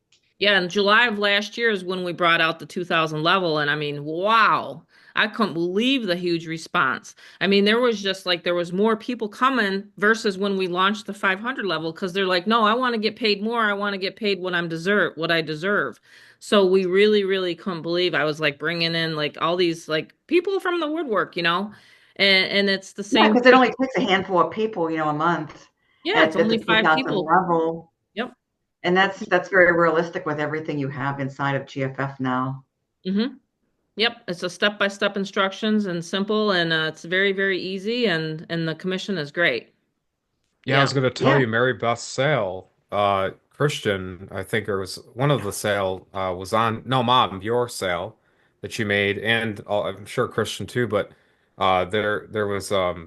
Yeah, in July of last year is when we brought out the 2000 level. And I mean, wow, I couldn't believe the huge response. I mean, there was more people coming versus when we launched the 500 level because they're like, no, I want to get paid more. I want to get paid what I deserve. So we really, really couldn't believe. I was like bringing in like all these like people from the woodwork, and it's the same. Yeah, because it only takes a handful of people, a month. Yeah, it's only 5 people. Level. Yep. And that's very realistic with everything you have inside of GFF now. Mm-hmm. Yep, it's a step-by-step instructions and simple, and it's very, very easy, and the commission is great. Yeah, I was going to tell you, Marybeth's sale, Christian, I think it was one of the sale was on, no, Mom, your sale that you made, and I'm sure Christian too, but there was, I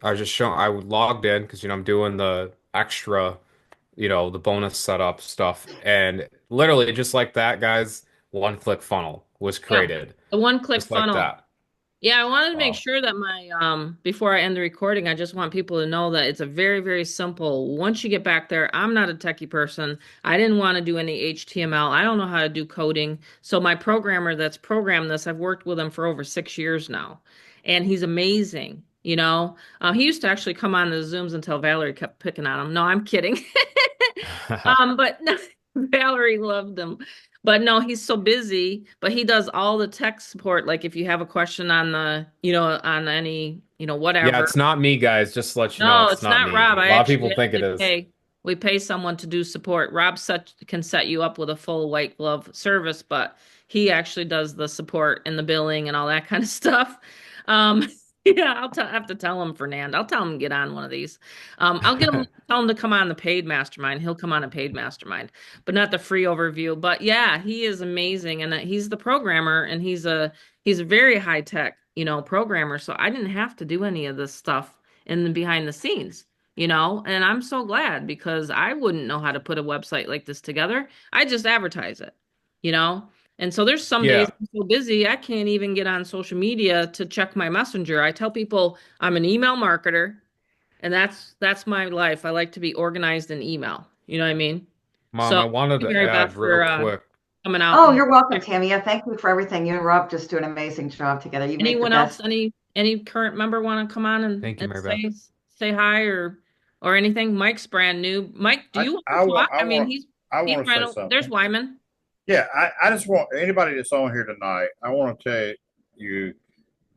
was just showing, I logged in because, I'm doing the extra, the bonus setup stuff, and literally just like that, guys, one-click funnel was created. The one-click funnel. Like that. Yeah, I wanted to make sure that my before I end the recording, I just want people to know that it's a very, very simple. Once you get back there, I'm not a techie person. I didn't want to do any HTML. I don't know how to do coding. So my programmer that's programmed this, I've worked with him for over 6 years now, and he's amazing. He used to actually come on the Zooms until Valerie kept picking on him. No, I'm kidding. But Valerie loved him. But no, he's so busy, but he does all the tech support. Like if you have a question on on any, Yeah, whatever. it's not me, guys. Just to let you know, No, it's it's not not me. Rob. A I lot of people think it actually is. pay. We pay someone to do support. Can set you up with a full white glove service, but he actually does the support and the billing and all that kind of stuff. Um, yeah, have to tell him, Fernand. I'll tell him to get on one of these. I'll tell him to come on the paid mastermind. He'll come on a paid mastermind, but not the free overview. But yeah, he is amazing, and he's the programmer, and he's a very high tech, programmer. So I didn't have to do any of this stuff in the behind the scenes, and I'm so glad because I wouldn't know how to put a website like this together. I just advertise it, you know? And so there's some days Yeah, I'm so busy I can't even get on social media to check my messenger. I tell people I'm an email marketer, and that's my life. I like to be organized in email. You know what I mean? Mom, So I wanted thank you, to Mary add Beth, real for quick. coming out. Oh, you're welcome, Tammy. Yeah, thank you for everything. You and Rob just do an amazing job together. You make the Anyone else, best. any current member want to come on Thank you, and Mary Beth. say hi or anything? Mike's brand new. Mike, do I, you want I to want talk? I I mean, want I he's want to brand say new. There's something. Wyman. Yeah, I just want anybody that's on here tonight. I want to tell you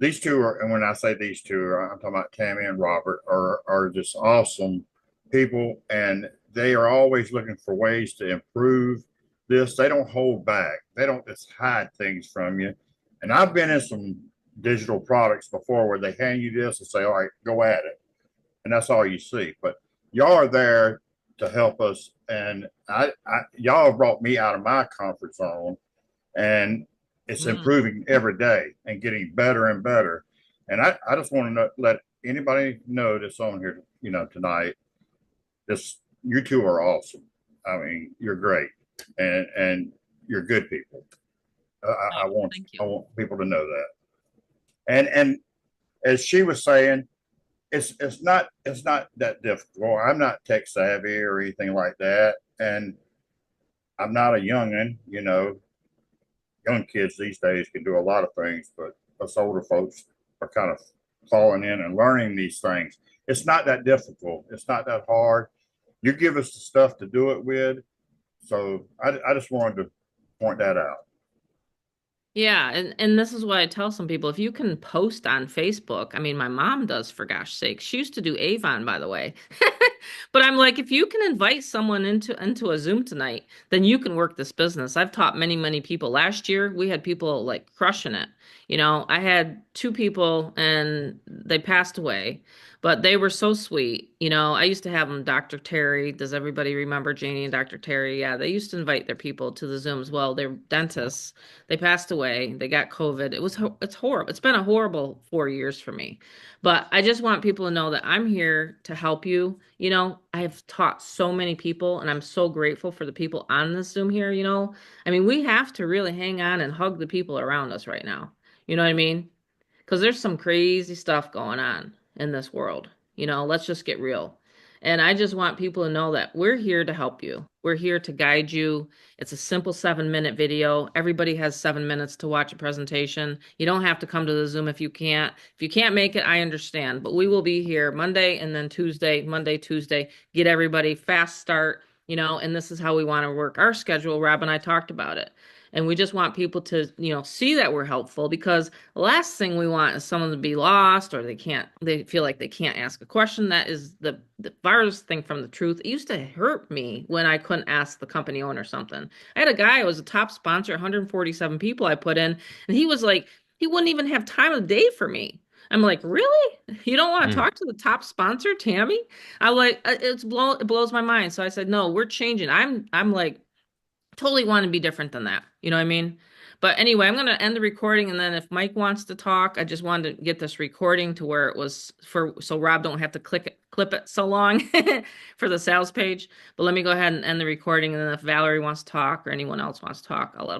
these two are, and when I say these two, I'm talking about Tammy and Robert, are just awesome people, and they are always looking for ways to improve this. They don't hold back. They don't just hide things from you. And I've been in some digital products before where they hand you this and say, "All right, go at it," and that's all you see. But y'all are there to help us, and y'all have brought me out of my comfort zone, and it's Mm. improving every day and getting better and better. And I just want to let anybody know that's on here, tonight. This you two are awesome. I mean, you're great, and you're good people. Oh, thank I you. want people to know that. And as she was saying, it's not that difficult. I'm not tech savvy or anything like that, and I'm not a youngin. Young kids these days can do a lot of things, but us older folks are kind of falling in and learning these things. It's not that difficult. It's not that hard. You give us the stuff to do it with. So I just wanted to point that out. Yeah, and this is what I tell some people. If you can post on Facebook, I mean, my mom does, for gosh sake. She used to do Avon, by the way. But I'm like, if you can invite someone into a Zoom tonight, then you can work this business. I've taught many, many people. Last year, we had people like crushing it. I had two people and they passed away, but they were so sweet. I used to have them, Dr. Terry. Does everybody remember Janie and Dr. Terry? Yeah, they used to invite their people to the Zooms. Well, they're dentists. They passed away. They got COVID. It's horrible. It's been a horrible 4 years for me. But I just want people to know that I'm here to help you. I've taught so many people and I'm so grateful for the people on this Zoom here. I mean, we have to really hang on and hug the people around us right now. You know what I mean? Because there's some crazy stuff going on in this world. Let's just get real. And I just want people to know that we're here to help you. We're here to guide you. It's a simple 7-minute video. Everybody has 7 minutes to watch a presentation. You don't have to come to the Zoom if you can't. If you can't make it, I understand. But we will be here Monday and then Tuesday, Monday, Tuesday. Get everybody fast start, and this is how we want to work our schedule. Rob and I talked about it. And we just want people to, see that we're helpful because the last thing we want is someone to be lost or they feel like they can't ask a question. That is the farthest thing from the truth. It used to hurt me when I couldn't ask the company owner something. I had a guy who was a top sponsor, 147 people I put in, and he was like, he wouldn't even have time of day for me. I'm like, really? You don't want to Mm. talk to the top sponsor, Tammy? I like it blows my mind. So I said, no, we're changing. I'm like totally want to be different than that. You know what I mean? But anyway, I'm going to end the recording. And then if Mike wants to talk, I just wanted to get this recording to where it was so Rob don't have to clip it so long for the sales page. But let me go ahead and end the recording. And then if Valerie wants to talk or anyone else wants to talk, I'll let them.